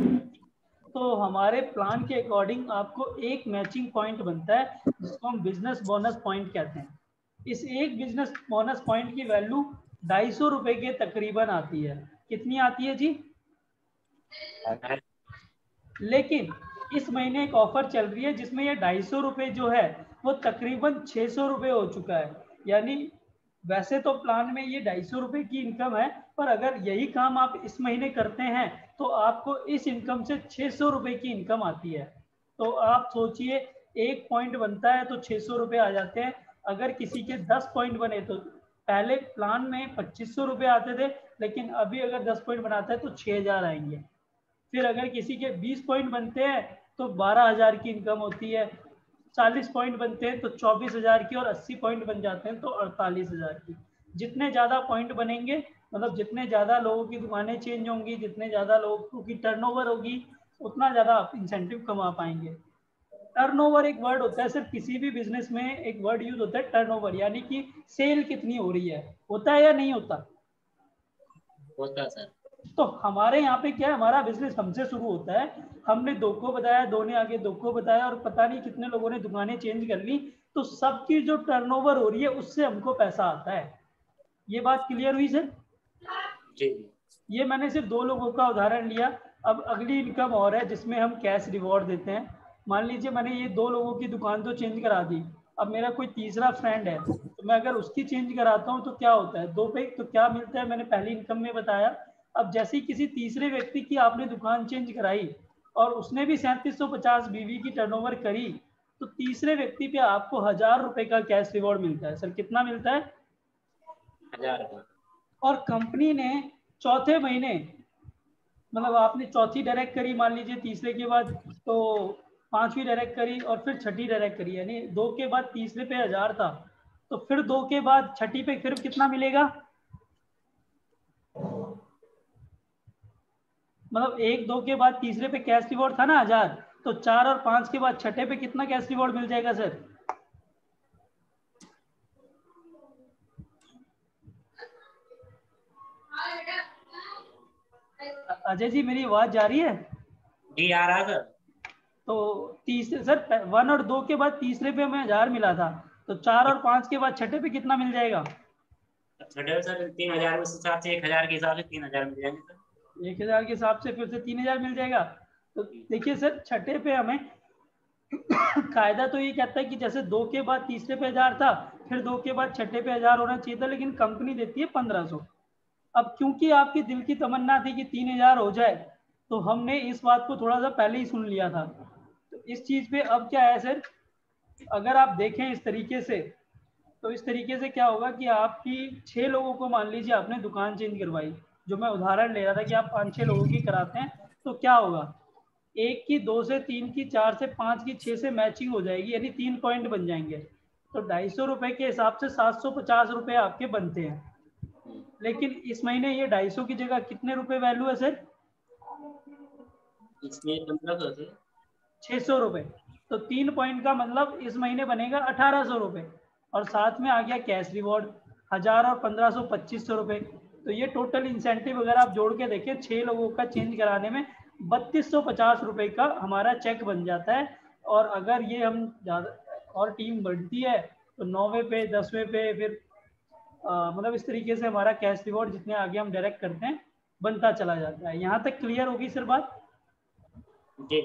A: तो हमारे प्लान के अकॉर्डिंग आपको एक मैचिंग पॉइंट बनता है जिसको हम बिजनेस बोनस पॉइंट कहते हैं। इस एक बिजनेस बोनस पॉइंट की वैल्यू 250 रुपए के तकरीबन आती है। कितनी आती है जी? लेकिन इस महीने एक ऑफर चल रही है जिसमें ये 250 रुपए जो है वो तकरीबन 600 रुपए हो चुका है। यानी वैसे तो प्लान में ये 250 रुपए की इनकम है, पर अगर यही काम आप इस महीने करते हैं तो आपको इस इनकम से 600 रुपए की इनकम आती है। तो आप सोचिए एक पॉइंट बनता है तो 600 रुपए आ जाते हैं। अगर किसी के 10 पॉइंट बने तो पहले प्लान में 2500 रुपए आते थे, लेकिन अभी अगर 10 पॉइंट बनाता है तो 6000 आएंगे। फिर अगर किसी के 20 पॉइंट बनते हैं तो 12,000 की इनकम होती है, 40 पॉइंट बनते हैं तो 24,000 की, और 80 पॉइंट बन जाते हैं तो 48,000 की। जितने ज़्यादा पॉइंट बनेंगे, मतलब जितने ज़्यादा लोगों की दुकानें चेंज होंगी, जितने ज़्यादा लोगों की टर्नओवर होगी, उतना ज़्यादा आप इंसेंटिव कमा पाएंगे। टर्नओवर एक वर्ड होता है सिर्फ, किसी भी बिजनेस में एक वर्ड यूज होता है टर्नओवर, यानी कि सेल कितनी हो रही है। होता है या नहीं होता?
B: होता सर।
A: तो हमारे यहाँ पे क्या है, हमारा बिजनेस हमसे शुरू होता है, हमने दो को बताया, दो ने आगे दो को बताया, और पता नहीं कितने लोगों ने दुकानें चेंज कर ली, तो सबकी जो टर्नओवर हो रही है उससे हमको पैसा आता है। ये बात क्लियर हुई सर?
B: जी।
A: ये मैंने सिर्फ दो लोगों का उदाहरण लिया। अब अगली इनकम और है जिसमें हम कैश रिवॉर्ड देते हैं। मान लीजिए मैंने ये दो लोगों की दुकान तो चेंज करा दी, अब मेरा कोई तीसरा फ्रेंड है, तो मैं अगर उसकी चेंज कराता हूँ तो क्या होता है, दो पे तो क्या मिलता है, मैंने पहली इनकम में बताया। अब जैसे ही किसी तीसरे व्यक्ति की आपने दुकान चेंज कराई और उसने भी 3750 बीवी की टर्नओवर करी, तो तीसरे व्यक्ति पे आपको 1000 रुपए का कैश रिवॉर्ड मिलता है। सर कितना मिलता है?
B: 1000 रुपये।
A: और कंपनी ने चौथे महीने, मतलब आपने चौथी डायरेक्ट करी मान लीजिए तीसरे के बाद, तो पांचवी डायरेक्ट करी और फिर छठी डायरेक्ट करी, यानी दो के बाद तीसरे पे 1000 था, तो फिर दो के बाद छठी पे फिर कितना मिलेगा? मतलब एक दो के बाद तीसरे पे कैश रिवॉर्ड था ना 1000, तो 4 और 5 के बाद छठे पे कितना कैश रिवॉर्ड मिल जाएगा सर? अजय जी मेरी आवाज जा रही है?
B: जी आ रहा सर।
A: तो तीसरे सर 1 और 2 के बाद तीसरे पे हमें 1000 मिला था, तो 4 और 5 के बाद छठे पे कितना मिल जाएगा?
B: छठे सर 3000 उस हिसाब से 1000 के हिसाब से 3000 मिल जाएंगे सर।
A: 1000 के हिसाब से फिर से 3000 मिल जाएगा। तो देखिए सर छठे पे हमें कायदा तो ये कहता है कि जैसे दो के बाद तीसरे पे 1000 था, फिर दो के बाद छठे पे 1000 होना चाहिए था, लेकिन कंपनी देती है 1500। अब क्योंकि आपकी दिल की तमन्ना थी कि 3000 हो जाए, तो हमने इस बात को थोड़ा सा पहले ही सुन लिया था। तो इस चीज पे अब क्या है सर, अगर आप देखें इस तरीके से, तो इस तरीके से क्या होगा कि आपकी 6 लोगों को मान लीजिए आपने दुकान चेंज करवाई, जो मैं उदाहरण ले रहा था कि आप 5-6 लोगों की कराते हैं, तो क्या होगा, एक की, दो से, तीन की, चार से, पांच की, 6 से मैचिंग हो जाएगी, यानी 3 पॉइंट बन जाएंगे। तो 250 रुपए के हिसाब से 750 रुपए आपके बनते हैं। लेकिन इस महीने ये 250 की जगह कितने रुपए वैल्यू है सर?
B: इसमें 1500 से
A: 600 रुपए। तो 3 पॉइंट का मतलब इस महीने बनेगा 1800 रुपए, और साथ में आ गया कैश रिवॉर्ड 1000 और 1500 2500 रुपए। तो ये टोटल इंसेंटिव अगर आप जोड़ के देखें 6 लोगों का चेंज कराने में 3250 रुपए का हमारा चेक बन जाता है। और अगर ये हम ज़्यादा और टीम बढ़ती है तो 9वें पे, 10वें पे, फिर मतलब इस तरीके से हमारा कैश रिवॉर्ड जितने आगे हम डायरेक्ट करते हैं बनता चला जाता है। यहाँ तक क्लियर होगी सर बात?
B: जी।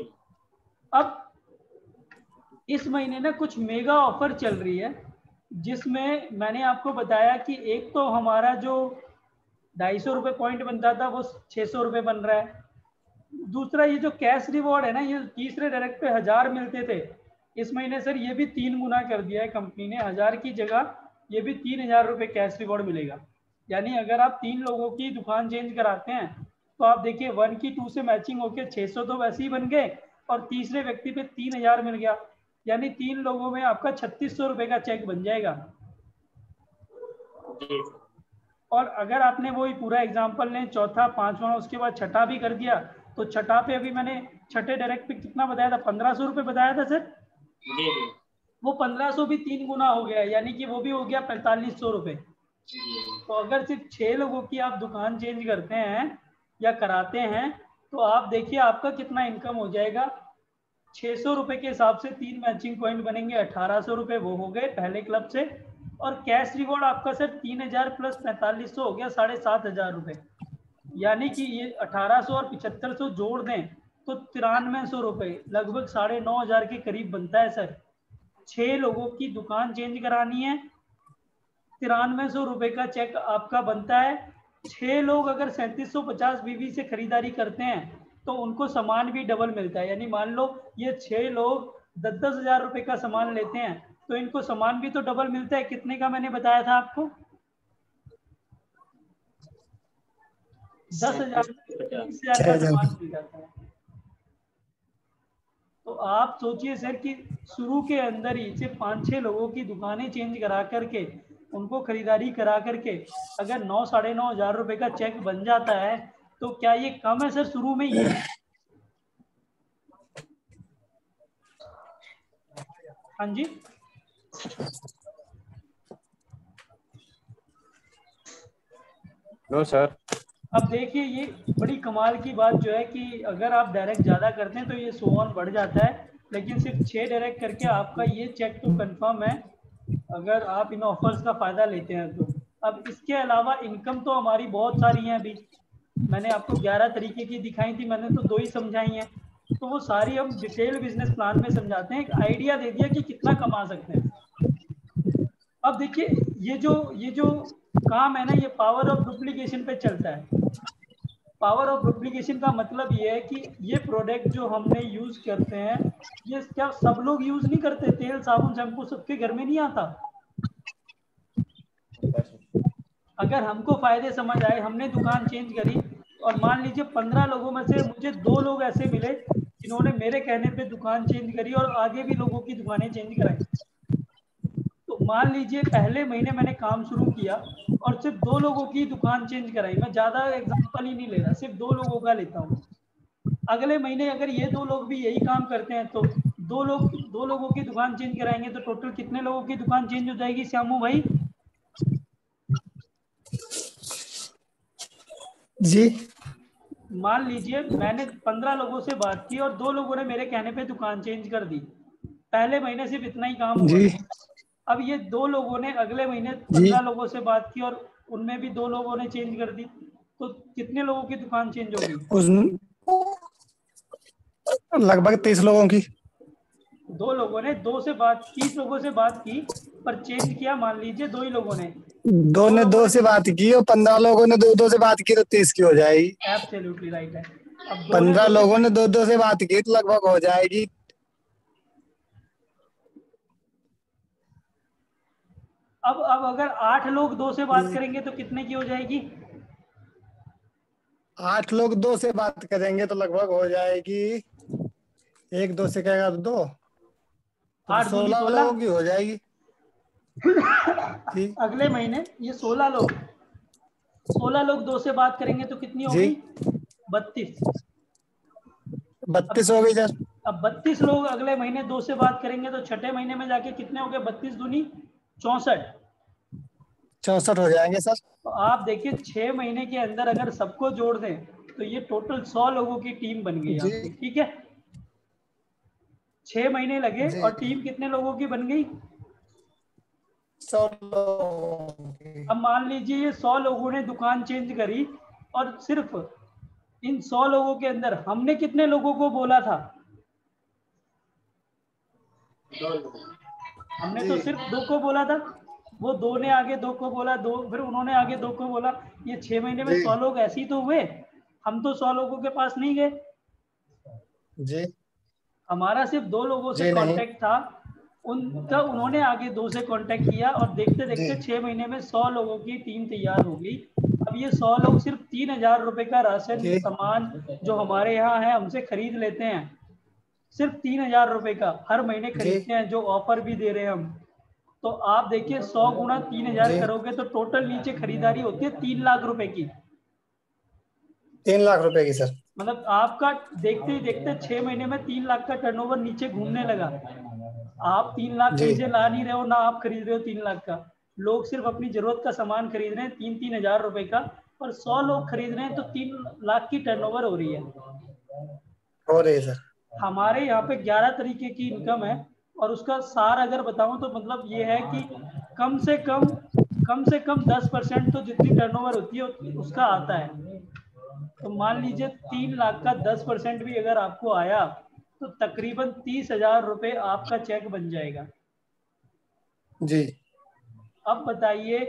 A: अब इस महीने ना कुछ मेगा ऑफर चल रही है, जिसमें मैंने आपको बताया कि एक तो हमारा जो 250 रुपये पॉइंट बनता था वो 600 रुपये बन रहा है। दूसरा ये जो कैश रिवॉर्ड है ना, ये तीसरे डायरेक्ट पे 1000 मिलते थे, इस महीने सर ये भी 3 गुना कर दिया है कंपनी ने, 1000 की जगह ये भी 3000 रुपये कैश रिवॉर्ड मिलेगा। यानी अगर आप 3 लोगों की दुकान चेंज कराते हैं तो आप देखिए 1 की 2 से मैचिंग होके 600 तो वैसे ही बन गए, और तीसरे व्यक्ति पे 3000 मिल गया, यानी 3 लोगों में आपका 3600 रुपये का चेक बन जाएगा।
B: जी।
A: और अगर आपने वही पूरा एग्जाम्पल लें, चौथा, पांचवा, उसके बाद छठा भी कर दिया, तो छठा पे अभी मैंने छठे डायरेक्ट पे कितना बताया था, 1500 रुपये बताया था सर।
B: जी। जी।
A: वो 1500 भी 3 गुना हो गया, यानी कि वो भी हो गया 4500 रुपये। तो अगर सिर्फ 6 लोगों की आप दुकान चेंज करते हैं या कराते हैं, तो आप देखिए आपका कितना इनकम हो जाएगा। 600 रुपये के हिसाब से 3 मैचिंग पॉइंट बनेंगे, 1800 रुपये वो हो गए पहले क्लब से, और कैश रिवॉर्ड आपका सर 3000 प्लस 4500 हो गया 7500 रुपये। यानी कि ये 1800 और 7500 जोड़ दें तो 9300 रुपये, लगभग 9500 के करीब बनता है सर। 6 लोगों की दुकान चेंज करानी है, 9300 रुपये का चेक आपका बनता है। 6 लोग अगर 3750 बीवी से खरीदारी करते हैं तो उनको सामान भी डबल मिलता है, यानी मान लो ये 6 लोग 10-10 हजार रुपये का सामान लेते हैं तो इनको सामान भी तो डबल मिलता है। कितने का मैंने बताया था आपको? 10,000 20,000 का सामान मिल जाता है। तो आप सोचिए सर कि शुरू के अंदर ही सिर्फ 5-6 लोगों की दुकानें चेंज करा करके, उनको खरीदारी करा करके अगर 9-9.5 हजार रुपए का चेक बन जाता है, तो क्या ये कम है सर शुरू में ही? हाँ जी।
D: No sir.
A: अब देखिए ये बड़ी कमाल की बात जो है कि अगर आप डायरेक्ट ज़्यादा करते हैं तो ये 100 ऑन बढ़ जाता है, लेकिन सिर्फ 6 डायरेक्ट करके आपका ये चेक तो कंफर्म है अगर आप इन ऑफर्स का फ़ायदा लेते हैं तो। अब इसके अलावा इनकम तो हमारी बहुत सारी हैं। अभी मैंने आपको 11 तरीके की दिखाई थी, मैंने तो 2 ही समझाई हैं, तो वो सारी हम डिटेल बिजनेस प्लान में समझाते हैं, एक आइडिया दे दिया कि कितना कमा सकते हैं। अब देखिए ये जो काम है ना, ये पावर ऑफ डुप्लीकेशन पे चलता है। पावर ऑफ डुप्लीकेशन का मतलब ये है कि ये प्रोडक्ट जो हमने यूज करते हैं, ये क्या सब लोग यूज नहीं करते? तेल साबुन शैम्पू सबके घर में नहीं आता। अगर हमको फायदे समझ आए, हमने दुकान चेंज करी, और मान लीजिए 15 लोगों में से मुझे 2 लोग ऐसे मिले जिन्होंने मेरे कहने पे दुकान चेंज करी और आगे भी लोगों की दुकानें चेंज कराई, तो मान लीजिए पहले महीने मैंने काम शुरू किया और सिर्फ 2 लोगों की दुकान चेंज कराई, मैं ज़्यादा एग्जाम्पल ही नहीं ले रहा, सिर्फ 2 लोगों का लेता हूँ। अगले महीने अगर ये 2 लोग भी यही काम करते हैं तो 2 लोगों की दुकान चेंज कराएंगे तो टोटल कितने लोगों की दुकान चेंज हो जाएगी श्यामू भाई?
C: जी
A: मान लीजिए मैंने 15 लोगों से बात की और 2 लोगों ने मेरे कहने पे दुकान चेंज कर दी, पहले महीने सिर्फ इतना ही काम हुआ।
C: जी
A: अब ये 2 लोगों ने अगले महीने
C: जी
A: 15 लोगों से बात की और उनमें भी 2 लोगों ने चेंज कर दी, तो कितने लोगों की दुकान चेंज होगी?
C: उस लगभग 30 लोगों की।
A: 2 लोगों ने 2 से बात 30 लोगों से बात की, पर चेंज किया मान लीजिए 2 ही लोगों ने।
C: 2 ने 2 से बात की और 15 लोगों ने 2 2 से बात की तो 30 की हो जाएगी।
A: एब्सोल्युटली राइट है। अब
C: 15
A: 2
C: लोगों ने 2 2 से बात की तो लगभग हो जाएगी।
A: अब अगर 8 लोग 2 से बात करेंगे तो कितने की हो जाएगी?
C: 8 लोग 2 से बात करेंगे तो लगभग हो जाएगी, 1 2 से कहेगा तो 2 तो
A: 8 दूनी
C: 16
A: 16।
C: लोगों की हो जाएगी। जी
A: अगले महीने ये 16 लोग 2 से बात करेंगे तो कितनी हो
C: जी
A: गई? 32।
C: 32 हो गई सर।
A: अब 32 लोग अगले महीने 2 से बात करेंगे तो छठे महीने में जाके कितने हो गए? 32 दूनी 64।
C: 64 हो जाएंगे सर।
A: तो आप देखिए 6 महीने के अंदर अगर सबको जोड़ दें तो ये टोटल 100 लोगों की टीम बन गई
C: जी
A: आपकी, ठीक है? 6 महीने लगे
C: जी
A: और टीम कितने लोगों की बन गई?
C: 100 लोगों की।
A: अब मान लीजिए ये 100 लोगों ने दुकान चेंज करी और सिर्फ इन 100 लोगों के अंदर हमने कितने लोगों को बोला था? हमने तो
C: जी
A: सिर्फ 2 को बोला था, वो 2 ने आगे 2 को बोला, 2 फिर उन्होंने आगे 2 को बोला। ये 6 महीने में
C: जी
A: 100 लोग ऐसे ही तो हुए, हम तो 100 लोगों के पास नहीं गए,
C: जी
A: हमारा सिर्फ 2 लोगों से
C: जी नहीं
A: कांटेक्ट था, उनका उन्होंने आगे 2 से कांटेक्ट किया और देखते
C: जी
A: देखते 6 महीने में 100 लोगों की टीम तैयार हो गई। अब ये 100 लोग सिर्फ 3,000 रुपए का राशन
C: जी
A: सामान जो हमारे यहाँ है हमसे खरीद लेते हैं, सिर्फ 3,000 रुपए का हर महीने
C: जी
A: खरीदते हैं, जो ऑफर भी दे रहे हैं हम। तो आप देखिए 100 गुना 3,000
C: जी
A: करोगे तो टोटल नीचे खरीदारी होती है 3 लाख रुपए की।
C: 3 लाख रुपए की सर।
A: मतलब आपका देखते ही देखते 6 महीने में 3 लाख का टर्नओवर नीचे घूमने लगा। आप 3 लाख
C: जी
A: कहीं से ला नहीं रहे हो, ना आप खरीद रहे हो 3 लाख का, लोग सिर्फ अपनी जरूरत का सामान खरीद रहे हैं 3-3 हजार रुपए का, और 100 लोग खरीद रहे हैं तो 3 लाख की टर्नओवर हो रही है।
C: हो रही है सर।
A: हमारे यहाँ पे 11 तरीके की इनकम है, और उसका सार अगर बताऊं तो मतलब ये है कि कम से कम 10% तो जितनी टर्नओवर होती है उसका आता है। तो मान लीजिए 3 लाख का 10% भी अगर आपको आया तो तकरीबन 30,000 रुपए आपका चेक बन जाएगा।
C: जी
A: अब बताइए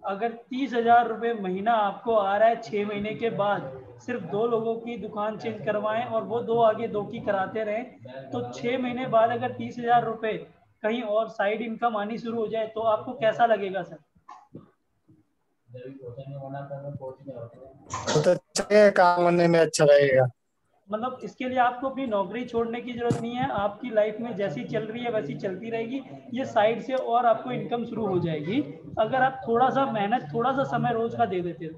A: अगर 30,000 रुपये महीना आपको आ रहा है 6 महीने के बाद, सिर्फ 2 लोगों की दुकान चेंज करवाएं और वो 2 आगे 2 की कराते रहें, तो 6 महीने बाद अगर 30,000 रुपये कहीं और साइड इनकम आनी शुरू हो जाए तो आपको कैसा लगेगा सर?
C: बहुत अच्छा है, काम करने में अच्छा लगेगा।
A: मतलब इसके लिए आपको अपनी नौकरी छोड़ने की जरूरत नहीं है, आपकी लाइफ में जैसी चल रही है वैसी चलती रहेगी, ये साइड से और आपको इनकम शुरू हो जाएगी अगर आप थोड़ा सा मेहनत, थोड़ा सा समय रोज का दे देते हो।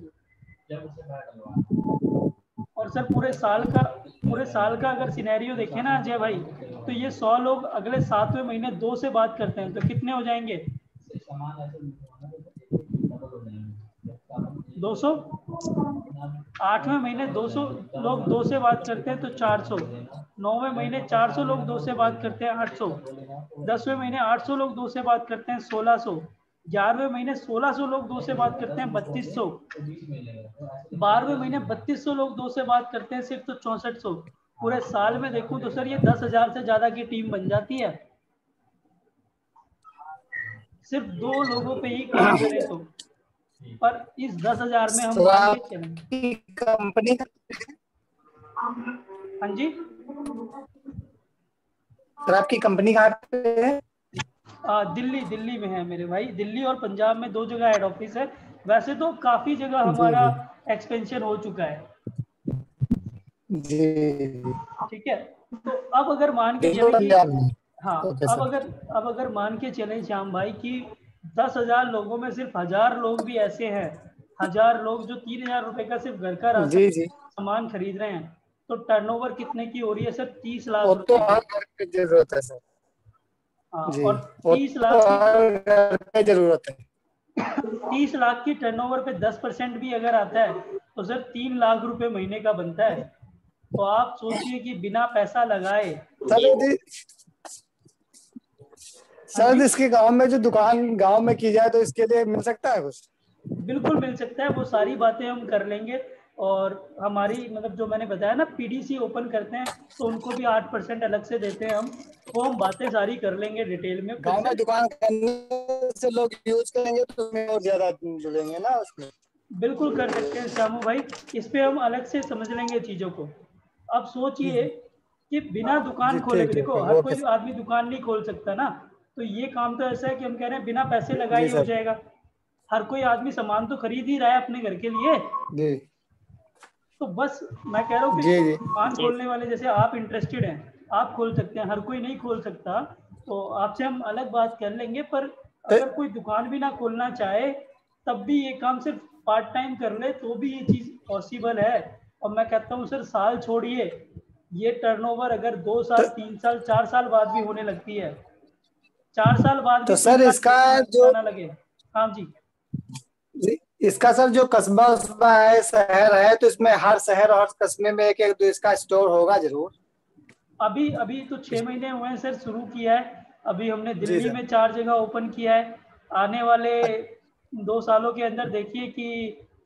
A: और सर पूरे साल का अगर सिनेरियो देखें ना अजय भाई, तो ये 100 लोग अगले 7वें महीने 2 से बात करते हैं तो कितने हो जाएंगे? 200। 8वें महीने 200 लोग 2 से बात करते हैं तो 400, 9वें महीने 400 लोग 2 से बात करते हैं 800, 10वें महीने 800 लोग 2 से बात करते हैं 1600, 11वें महीने 1600 लोग 2 से बात करते हैं 3200, 12वें महीने 3200 लोग 2 से बात करते हैं सिर्फ तो 6400। पूरे साल में देखूं तो सर ये 10,000 से ज्यादा की टीम बन जाती है सिर्फ 2 लोगों पे ही काम करें तो। पर इस 10,000 में हम
C: तो
A: मान के चलें।
C: आपकी कंपनी
A: हाँ जी
C: सर, आपकी कंपनी कहाँ पे है?
A: दिल्ली में है मेरे भाई। दिल्ली और पंजाब में 2 जगह हेड ऑफिस है। वैसे तो काफी जगह
C: जी
A: हमारा एक्सपेंशन हो चुका है।
C: जी
A: ठीक है, तो अब अगर मान के
C: दिल्ली
A: चले कि
C: पंजाब में।
A: हाँ,
C: ओके
A: अब
C: सर।
A: अगर मान के चले श्याम भाई कि 10,000 लोगों में सिर्फ 1,000 लोग भी ऐसे हैं, 1,000 लोग जो 3,000 रुपए का सिर्फ घर का राशन
C: जी जी,
A: सामान खरीद रहे हैं, तो टर्नओवर कितने की हो रही है सर? 30 लाख
C: वो तो
A: रुपए
C: हर
A: की।
C: घर की जरूरत है सर।
A: हाँ,
C: जी,
A: और
C: वो
A: 30
C: तो
A: लाख की
C: हर घर पे जरूरत है।
A: 30 लाख की टर्नओवर पे 10% भी अगर आता है तो सर 3 लाख रुपए महीने का बनता है। तो आप सोचिए कि बिना पैसा लगाए।
C: सर यदि
A: हाँ
C: सर
A: जी,
C: इसके गांव में जो दुकान गांव में की जाए तो इसके लिए मिल सकता है कुछ?
A: बिल्कुल मिल सकता है। वो सारी बातें हम कर लेंगे। और हमारी मतलब जो मैंने बताया ना, पीडीसी ओपन करते हैं तो उनको भी 8% अलग से देते हैं हम। वो हम बातें सारी कर लेंगे डिटेल में फिर
C: गांव
A: से।
C: में दुकान करने से लोग यूज करेंगे तो हमें और ज्यादा जुड़ेंगे ना उसमें।
A: बिल्कुल कर सकते हैं श्यामू भाई, इस पे हम अलग से समझ लेंगे चीज़ों को। अब
C: जी
A: सोचिए कि बिना दुकान
C: जी,
A: खोले,
C: ठीक ठीक
A: देखो
C: ठीक,
A: हर
C: ओके
A: कोई
C: सर।
A: आदमी दुकान नहीं खोल सकता ना। तो ये काम तो ऐसा है कि हम कह रहे हैं बिना पैसे लगाए
C: जी
A: ही हो
C: सर।
A: जाएगा। हर कोई आदमी सामान तो खरीद ही रहा है अपने घर के लिए।
C: जी
A: तो बस मैं कह रहा हूँ कि
C: जी जी
A: दुकान
B: जी
A: खोलने वाले जैसे आप इंटरेस्टेड हैं, आप खोल सकते हैं, हर कोई नहीं खोल सकता। तो आपसे हम अलग बात कर लेंगे। पर
C: तो
A: अगर कोई दुकान भी ना खोलना चाहे तब भी ये काम सिर्फ पार्ट टाइम कर ले तो भी ये चीज़ पॉसिबल है। और मैं कहता हूँ सर, साल छोड़िए, ये टर्नओवर अगर 2
C: तो,
A: साल 3 साल 4 साल बाद भी होने लगती है, 4 साल बाद भी
C: तो
A: तीन
C: सर
A: लाख
C: इसका जो
A: ना लगे। हाँ जी,
C: इसका सर जो कस्बा उस्बा है, शहर है, तो इसमें हर शहर और कस्बे में एक एक तो इसका स्टोर होगा जरूर।
A: अभी अभी तो 6 महीने हुए हैं सर शुरू किया है। अभी हमने
C: जी
A: दिल्ली
C: सर।
A: में 4 जगह ओपन किया है। आने वाले 2 सालों के अंदर देखिए कि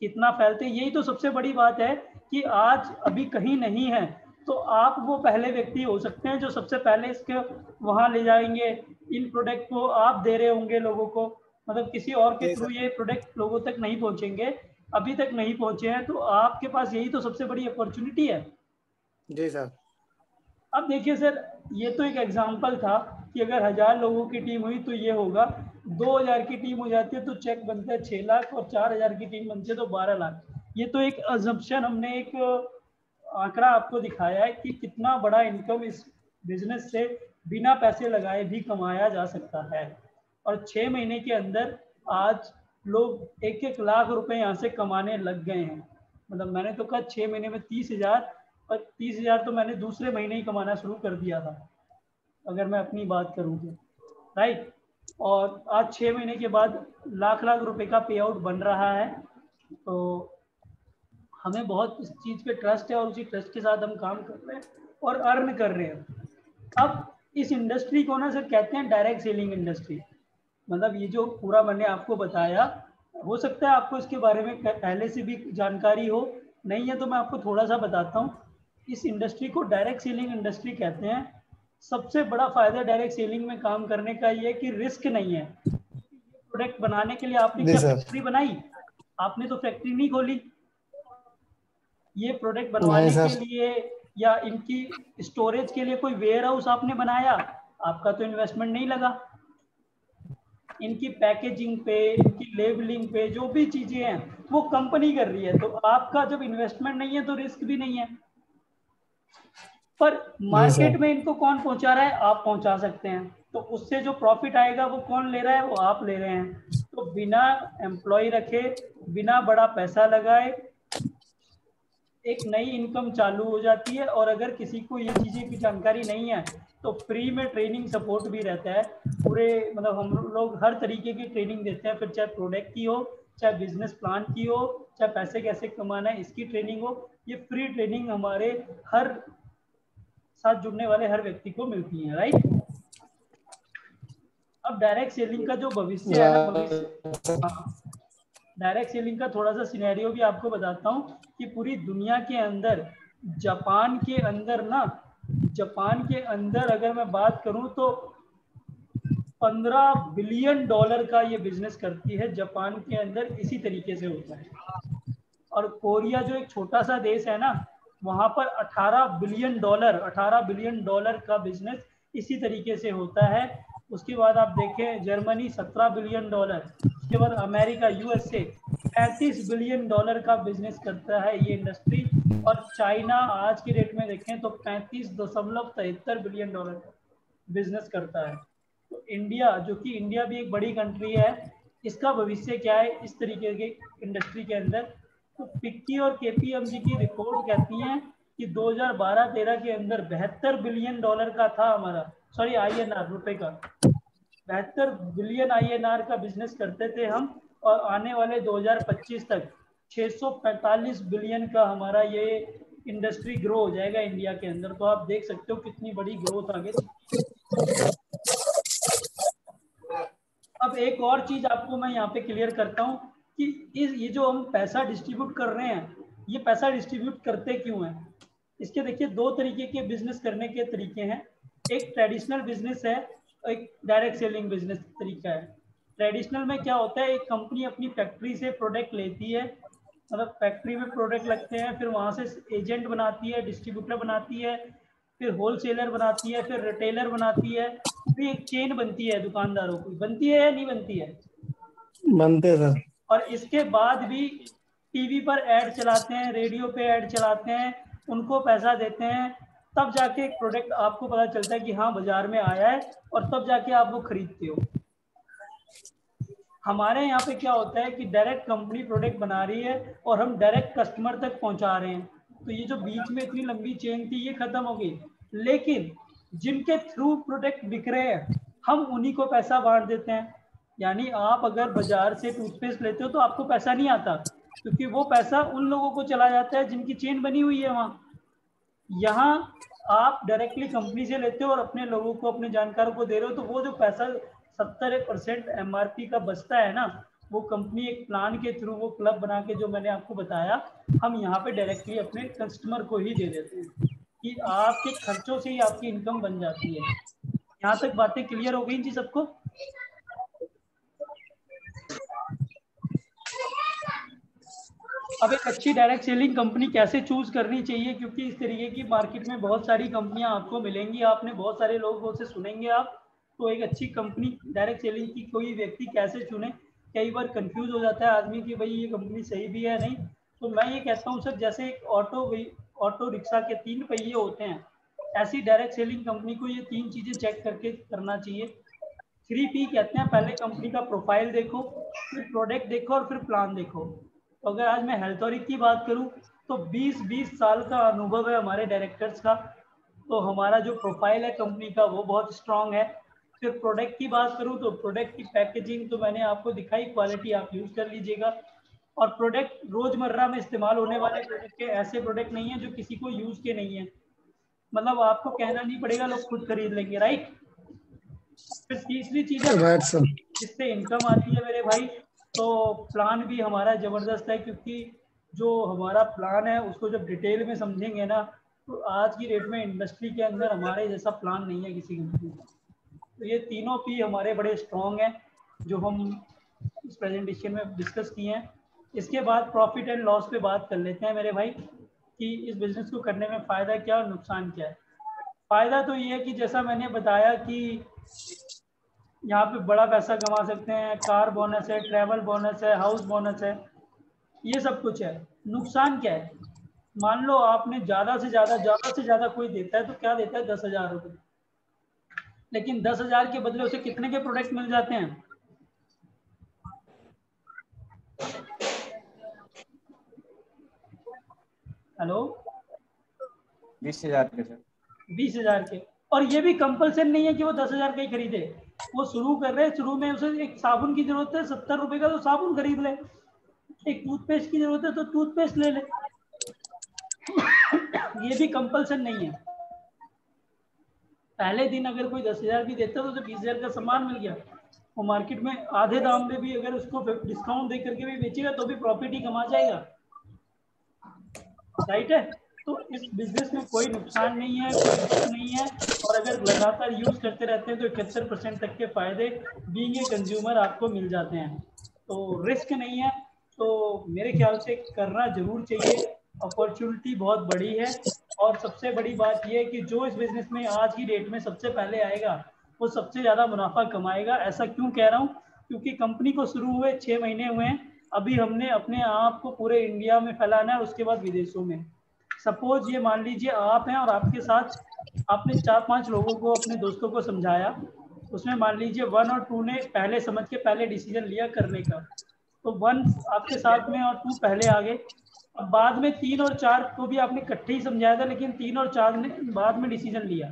A: कितना फैलते। यही तो सबसे बड़ी बात है कि आज अभी कहीं नहीं है तो आप वो पहले व्यक्ति हो सकते हैं जो सबसे पहले इसके वहाँ ले जाएंगे। इन प्रोडक्ट को आप दे रहे होंगे लोगों को, मतलब किसी और के
C: जी
A: थ्रू
C: सर।
A: ये प्रोडक्ट लोगों तक नहीं पहुँचेंगे, अभी तक नहीं पहुँचे हैं। तो आपके पास यही तो सबसे बड़ी अपॉर्चुनिटी है।
C: जी सर।
A: अब देखिए सर, ये तो एक एग्जांपल था कि अगर 1,000 लोगों की टीम हुई तो ये होगा। 2,000 की टीम हो जाती है तो चेक बनता है 6 लाख, और 4,000 की टीम बनती है तो 12 लाख। ये तो एक अजम्पशन, हमने एक आंकड़ा आपको दिखाया है कि कितना बड़ा इनकम इस बिजनेस से बिना पैसे लगाए भी कमाया जा सकता है। और 6 महीने के अंदर आज लोग 1-1 लाख रुपए यहाँ से कमाने लग गए हैं। मतलब मैंने तो कहा 6 महीने में 30,000, पर 30,000 तो मैंने दूसरे महीने ही कमाना शुरू कर दिया था, अगर मैं अपनी बात करूँ तो। राइट। और आज 6 महीने के बाद लाख लाख रुपए का पे आउट बन रहा है। तो हमें बहुत इस चीज़ पे ट्रस्ट है और उसी ट्रस्ट के साथ हम काम कर रहे हैं और अर्न कर रहे हैं। अब इस इंडस्ट्री को ना सर कहते हैं डायरेक्ट सेलिंग इंडस्ट्री। मतलब ये जो पूरा मैंने आपको बताया, हो सकता है आपको इसके बारे में पहले से भी जानकारी हो, नहीं है तो मैं आपको थोड़ा सा बताता हूँ। इस इंडस्ट्री को डायरेक्ट सेलिंग इंडस्ट्री कहते हैं। सबसे बड़ा फायदा डायरेक्ट सेलिंग में काम करने का ये है कि रिस्क नहीं है। प्रोडक्ट बनाने के लिए आपने
C: जी
A: क्या
C: सर।
A: फैक्ट्री बनाई? आपने तो फैक्ट्री नहीं खोली। ये प्रोडक्ट
C: नहीं
A: बनवाने के
C: सर।
A: लिए या इनकी स्टोरेज के लिए कोई वेयर हाउस आपने बनाया? आपका तो इन्वेस्टमेंट नहीं लगा। इनकी पैकेजिंग पे, इनकी लेबलिंग पे जो भी चीजें हैं वो कंपनी कर रही है। तो आपका जब इन्वेस्टमेंट नहीं है तो रिस्क भी नहीं है। पर
C: जी सर।
A: मार्केट में इनको कौन पहुंचा रहा है? आप पहुंचा सकते हैं। तो उससे जो प्रॉफिट आएगा वो कौन ले रहा है? वो आप ले रहे हैं। तो बिना एम्प्लॉय रखे, बिना बड़ा पैसा लगाए एक नई इनकम चालू हो जाती है। और अगर किसी को ये चीज़ें की जानकारी नहीं है तो फ्री में ट्रेनिंग सपोर्ट भी रहता है। पूरे मतलब हम लोग हर तरीके की ट्रेनिंग देते हैं, फिर चाहे प्रोडक्ट की हो चाहे बिजनेस प्लान की हो, चाहे पैसे कैसे कमाना है इसकी ट्रेनिंग हो, ये फ्री ट्रेनिंग हमारे हर साथ जुड़ने वाले हर व्यक्ति को मिलती है, राइट। अब डायरेक्ट सेलिंग का जो भविष्य है ना, हाँ, डायरेक्ट सेलिंग का थोड़ा सा सिनेरियो भी आपको बताता हूँ कि पूरी दुनिया के अंदर जापान के अंदर अगर मैं बात करूं तो $15 बिलियन का ये बिजनेस करती है जापान के अंदर, इसी तरीके से होता है। और कोरिया जो एक छोटा सा देश है ना, वहां पर $18 बिलियन का बिजनेस इसी तरीके से होता है। उसके बाद आप देखें जर्मनी $17 बिलियन, उसके बाद अमेरिका यूएसए $35 बिलियन का बिजनेस करता है ये इंडस्ट्री, और चाइना आज की डेट में देखें तो $35.73 बिलियन का बिजनेस करता है। तो इंडिया, जो कि इंडिया भी एक बड़ी कंट्री है, इसका भविष्य क्या है इस तरीके के इंडस्ट्री के अंदर। तो फिक्की और केपीएमजी की रिपोर्ट कहती है कि 2012-13 के अंदर $72 बिलियन का था हमारा, सॉरी INR रुपए का, 72 बिलियन INR का बिजनेस करते थे हम, और आने वाले 2025 तक 645 बिलियन का हमारा ये इंडस्ट्री ग्रो हो जाएगा इंडिया के अंदर। तो आप देख सकते हो कितनी बड़ी ग्रोथ आगे। अब एक और चीज आपको मैं यहाँ पे क्लियर करता हूँ कि ये जो हम पैसा डिस्ट्रीब्यूट कर रहे हैं, ये पैसा डिस्ट्रीब्यूट करते क्यों हैं। इसके देखिए दो तरीके के बिजनेस करने के तरीके हैं, एक ट्रेडिशनल बिजनेस है, एक डायरेक्ट सेलिंग बिजनेस तरीका है। ट्रेडिशनल में क्या होता है, एक कंपनी अपनी फैक्ट्री से प्रोडक्ट लेती है, मतलब फैक्ट्री में प्रोडक्ट लगते हैं, फिर वहां से एजेंट बनाती है, डिस्ट्रीब्यूटर बनाती है, फिर होलसेलर बनाती है, फिर रिटेलर बनाती है, फिर एक चेन बनती है दुकानदारों की। बनती है या नहीं बनती है?
C: बनते सर।
A: और इसके बाद भी टीवी पर ऐड चलाते हैं, रेडियो पे ऐड चलाते हैं, उनको पैसा देते हैं, तब जाके एक प्रोडक्ट आपको पता चलता है कि हाँ बाजार में आया है, और तब जाके आप वो खरीदते हो। हमारे यहाँ पे क्या होता है कि डायरेक्ट कंपनी प्रोडक्ट बना रही है और हम डायरेक्ट कस्टमर तक पहुंचा रहे हैं। तो ये जो बीच में इतनी लंबी चेन थी ये खत्म हो गई, लेकिन जिनके थ्रू प्रोडक्ट बिक रहे हैं हम उन्हीं को पैसा बांट देते हैं। यानी आप अगर बाजार से टूथपेस्ट लेते हो तो आपको पैसा नहीं आता, क्योंकि वो पैसा उन लोगों को चला जाता है जिनकी चेन बनी हुई है वहाँ। यहाँ आप डायरेक्टली कंपनी से लेते हो और अपने लोगों को, अपने जानकारों को दे रहे हो, तो वो जो पैसा 70% MRP का बचता है ना, वो कंपनी एक प्लान के थ्रू, वो क्लब बना के जो मैंने आपको बताया, हम यहाँ पे डायरेक्टली अपने कस्टमर को ही दे देते हैं कि आपके खर्चों से ही आपकी इनकम बन जाती है। यहाँ तक बातें क्लियर हो गई जी सबको? अब एक अच्छी डायरेक्ट सेलिंग कंपनी कैसे चूज करनी चाहिए, क्योंकि इस तरीके की मार्केट में बहुत सारी कंपनियां आपको मिलेंगी, आपने बहुत सारे लोगों से सुनेंगे आप। तो एक अच्छी कंपनी डायरेक्ट सेलिंग की कोई व्यक्ति कैसे चुने, कई बार कंफ्यूज हो जाता है आदमी कि भाई ये कंपनी सही भी है नहीं। तो मैं ये कहता हूँ सर, जैसे एक ऑटो रिक्शा के 3 पहिए होते हैं, ऐसी डायरेक्ट सेलिंग कंपनी को ये 3 चीजें चेक करके करना चाहिए। 3P कहते हैं, पहले कंपनी का प्रोफाइल देखो, फिर प्रोडक्ट देखो, और फिर प्लान देखो। तो अगर आज मैं हेल्थोरिक की बात करूं तो 20 साल का अनुभव है हमारे डायरेक्टर्स का। तो हमारा जो प्रोफाइल है कंपनी का वो बहुत स्ट्रांग है। फिर प्रोडक्ट की बात करूं तो प्रोडक्ट की पैकेजिंग तो मैंने आपको दिखाई, क्वालिटी आप यूज कर लीजिएगा। और प्रोडक्ट रोजमर्रा में इस्तेमाल होने वाले प्रोडक्ट के, ऐसे प्रोडक्ट नहीं है जो किसी को यूज के नहीं है, मतलब आपको कहना नहीं पड़ेगा, लोग खुद खरीद लेंगे, राइट। फिर तीसरी चीज है जिससे इनकम आती है मेरे भाई, तो प्लान भी हमारा जबरदस्त है, क्योंकि जो हमारा प्लान है उसको जब डिटेल में समझेंगे ना, तो आज की डेट में इंडस्ट्री के अंदर हमारे जैसा प्लान नहीं है किसी कंपनी का। तो ये तीनों P हमारे बड़े स्ट्रॉन्ग हैं जो हम इस प्रेजेंटेशन में डिस्कस किए हैं। इसके बाद प्रॉफिट एंड लॉस पे बात कर लेते हैं मेरे भाई, कि इस बिजनेस को करने में फ़ायदा क्या और नुकसान क्या है। फ़ायदा तो ये है कि जैसा मैंने बताया कि यहाँ पे बड़ा पैसा कमा सकते हैं, कार बोनस है, ट्रैवल बोनस है, हाउस बोनस है, ये सब कुछ है। नुकसान क्या है, मान लो आपने ज़्यादा से ज़्यादा कोई देता है तो क्या देता है 10,000 रुपये, लेकिन 10,000 के बदले उसे कितने के प्रोडक्ट मिल जाते हैं? हेलो,
D: 20,000 के सर।
A: 20,000 के। और ये भी कंपल्सन नहीं है कि वो 10,000 का ही खरीदे। वो शुरू कर रहे हैं, शुरू में उसे एक साबुन की जरूरत है, 70 रुपए का तो साबुन खरीद ले, एक टूथपेस्ट की जरूरत है तो टूथपेस्ट ले ले, ये भी कंपल्सन नहीं है। पहले दिन अगर कोई 10,000 भी देता तो 20,000 का सामान मिल गया, वो मार्केट में आधे दाम में भी अगर उसको डिस्काउंट दे करके भी बेचेगा तो भी प्रॉफिट ही कमा जाएगा, राइट है। तो इस बिजनेस में कोई नुकसान नहीं है, कोई रिस्क नहीं है, और अगर लगातार यूज करते रहते हैं तो 71% तक के फायदे बीइंग ए कंज्यूमर आपको मिल जाते हैं, तो रिस्क नहीं है। तो मेरे ख्याल से करना जरूर चाहिए, अपॉर्चुनिटी बहुत बड़ी है। और सबसे बड़ी बात यह है कि जो इस बिजनेस में आज की डेट में सबसे पहले आएगा वो सबसे ज़्यादा मुनाफा कमाएगा। ऐसा क्यों कह रहा हूँ, क्योंकि कंपनी को शुरू हुए 6 महीने हुए हैं, अभी हमने अपने आप को पूरे इंडिया में फैलाना है, उसके बाद विदेशों में। सपोज ये मान लीजिए आप हैं और आपके साथ आपने 4-5 लोगों को, अपने दोस्तों को समझाया, उसमें मान लीजिए 1 और 2 ने पहले समझ के पहले डिसीजन लिया करने का, तो 1 आपके साथ में और 2 पहले आ गए। अब बाद में 3 और 4 को भी आपने इकट्ठे ही समझाया था, लेकिन 3 और 4 ने बाद में डिसीजन लिया,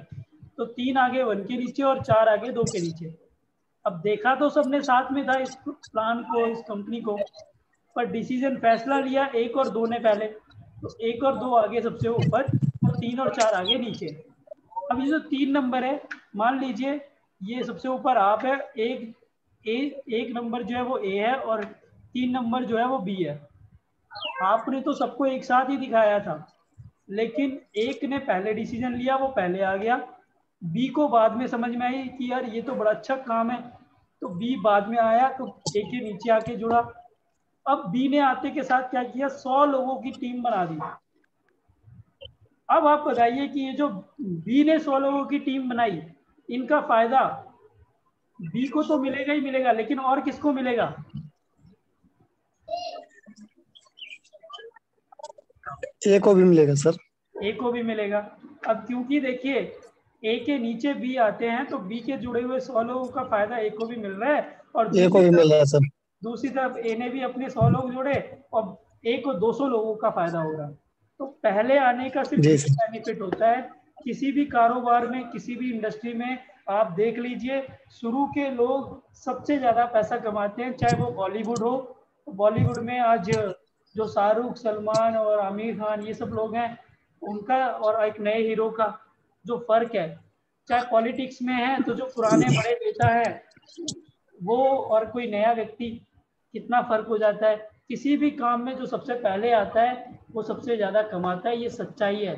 A: तो 3 आगे 1 के नीचे और 4 आगे 2 के नीचे। अब देखा तो सबने साथ में था इस प्लान को, इस कंपनी को, पर डिसीजन फैसला लिया 1 और 2 ने पहले, तो 1 और 2 आगे सबसे ऊपर और 3 और 4 आगे नीचे। अब ये जो 3 नंबर है, मान लीजिए ये सबसे ऊपर आप है, एक नंबर जो है वो ए है और 3 नंबर जो है वो बी है। आपने तो सबको एक साथ ही दिखाया था, लेकिन एक ने पहले डिसीजन लिया, वो पहले आ गया। बी को बाद में समझ में आई कि यार ये तो बड़ा अच्छा काम है, तो बी बाद में आया, तो ए के नीचे आके जुड़ा। अब बी ने आते के साथ क्या किया, 100 लोगों की टीम बना दी। अब आप बताइए कि ये जो बी ने 100 लोगों की टीम बनाई, इनका फायदा बी को तो मिलेगा ही मिलेगा, लेकिन और किसको मिलेगा?
C: ए को भी मिलेगा सर।
A: ए को भी मिलेगा। अब क्योंकि देखिए ए के नीचे बी आते हैं, तो बी के जुड़े हुए 100 लोगों का फायदा ए को भी मिल रहा है, और
C: ए को भी मिल रहा है सर।
A: दूसरी तरफ ए ने भी अपने 100 लोग जोड़े और ए को 200 लोगों का फायदा होगा। तो पहले आने का सिर्फ बेनिफिट होता है। किसी भी कारोबार में, किसी भी इंडस्ट्री में आप देख लीजिए, शुरू के लोग सबसे ज्यादा पैसा कमाते हैं, चाहे वो बॉलीवुड हो। बॉलीवुड में आज जो शाहरुख, सलमान और आमिर खान, ये सब लोग हैं, उनका और एक नए हीरो का जो फर्क है, चाहे पॉलिटिक्स में है तो जो पुराने बड़े नेता है वो और कोई नया व्यक्ति, कितना फर्क हो जाता है। किसी भी काम में जो सबसे पहले आता है वो सबसे ज्यादा कमाता है, ये सच्चाई है।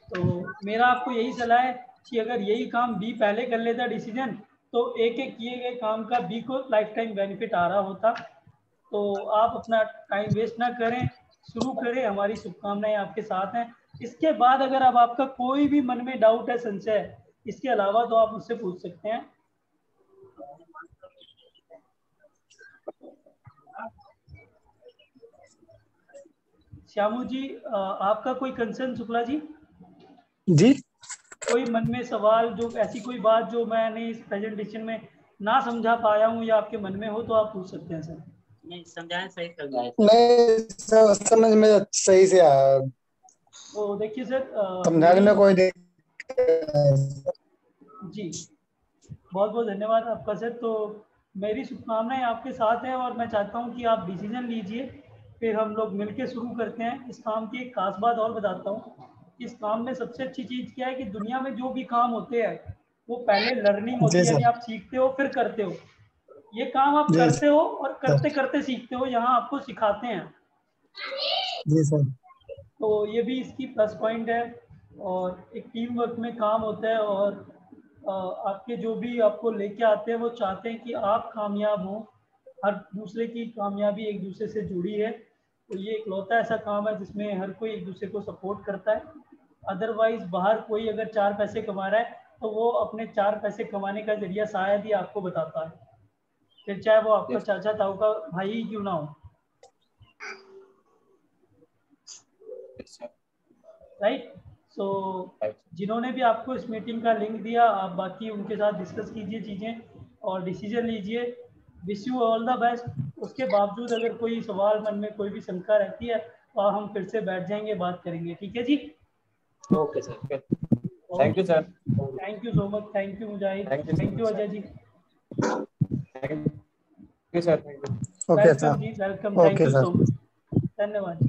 A: तो मेरा आपको यही सलाह है कि अगर यही काम बी पहले कर लेता डिसीजन, तो एक एक किए गए काम का बी को लाइफ टाइम बेनिफिट आ रहा होता। तो आप अपना टाइम वेस्ट ना करें, शुरू करें, हमारी शुभकामनाएं आपके साथ हैं। इसके बाद अगर अब आपका कोई भी मन में डाउट है, संशय है, इसके अलावा तो आप मुझसे पूछ सकते हैं। श्यामू जी, आपका कोई कंसर्न? शुक्ला जी
C: जी,
A: कोई मन में सवाल, जो ऐसी कोई बात जो मैंने इस प्रेजेंटेशन में ना समझा पाया हूँ या आपके मन में हो, तो आप पूछ सकते हैं सर।
B: नहीं समझाएं, सही समझाएं।
C: नहीं समझ में सही से आया।
A: तो देखिए सर,
C: समझाने में कोई
A: जी बहुत बहुत धन्यवाद आपका सर। तो मेरी शुभकामनाएं आपके साथ हैं और मैं चाहता हूं कि आप डिसीजन लीजिए, फिर हम लोग मिलके शुरू करते हैं इस काम की। एक खास बात और बताता हूं, इस काम में सबसे अच्छी चीज़ क्या है कि दुनिया में जो भी काम होते हैं वो पहले लर्निंग होती है, यानी आप सीखते हो फिर करते हो। ये काम आप करते हो और करते करते सीखते हो, यहाँ आपको सिखाते हैं।
C: जी सर।
A: तो ये भी इसकी प्लस पॉइंट है, और एक टीम वर्क में काम होता है, और आपके जो भी आपको लेके आते हैं वो चाहते हैं कि आप कामयाब हो। हर दूसरे की कामयाबी एक दूसरे से जुड़ी है। तो ये इकलौता ऐसा काम है जिसमें हर कोई एक दूसरे को सपोर्ट करता है। अदरवाइज बाहर कोई अगर 4 पैसे कमा रहा है तो वो अपने 4 पैसे कमाने का जरिया शायद ही आपको बताता है, फिर चाहे वो आपका चाचा ताऊ का भाई ही क्यों ना हो, राइट। सो जिन्होंने भी आपको इस मीटिंग का लिंक दिया, आप बाकी उनके साथ डिस्कस कीजिए चीज़ें और डिसीजन लीजिए। Wish you all the best. उसके बावजूद अगर कोई सवाल मन में, कोई भी शंका रहती है, तो हम फिर से बैठ जाएंगे, बात करेंगे। ठीक है जी?
D: Okay sir, thank you sir.
A: Thank you so much. Thank you Mujahid. Thank you Ajay ji.
D: Thank you sir. Thank you.
C: Okay
A: welcome
C: sir.
A: जी, welcome, thank
C: okay
A: you
C: sir,
A: so much, धन्यवाद,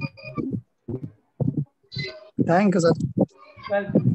C: थैंक यू सर।
A: वेलकम।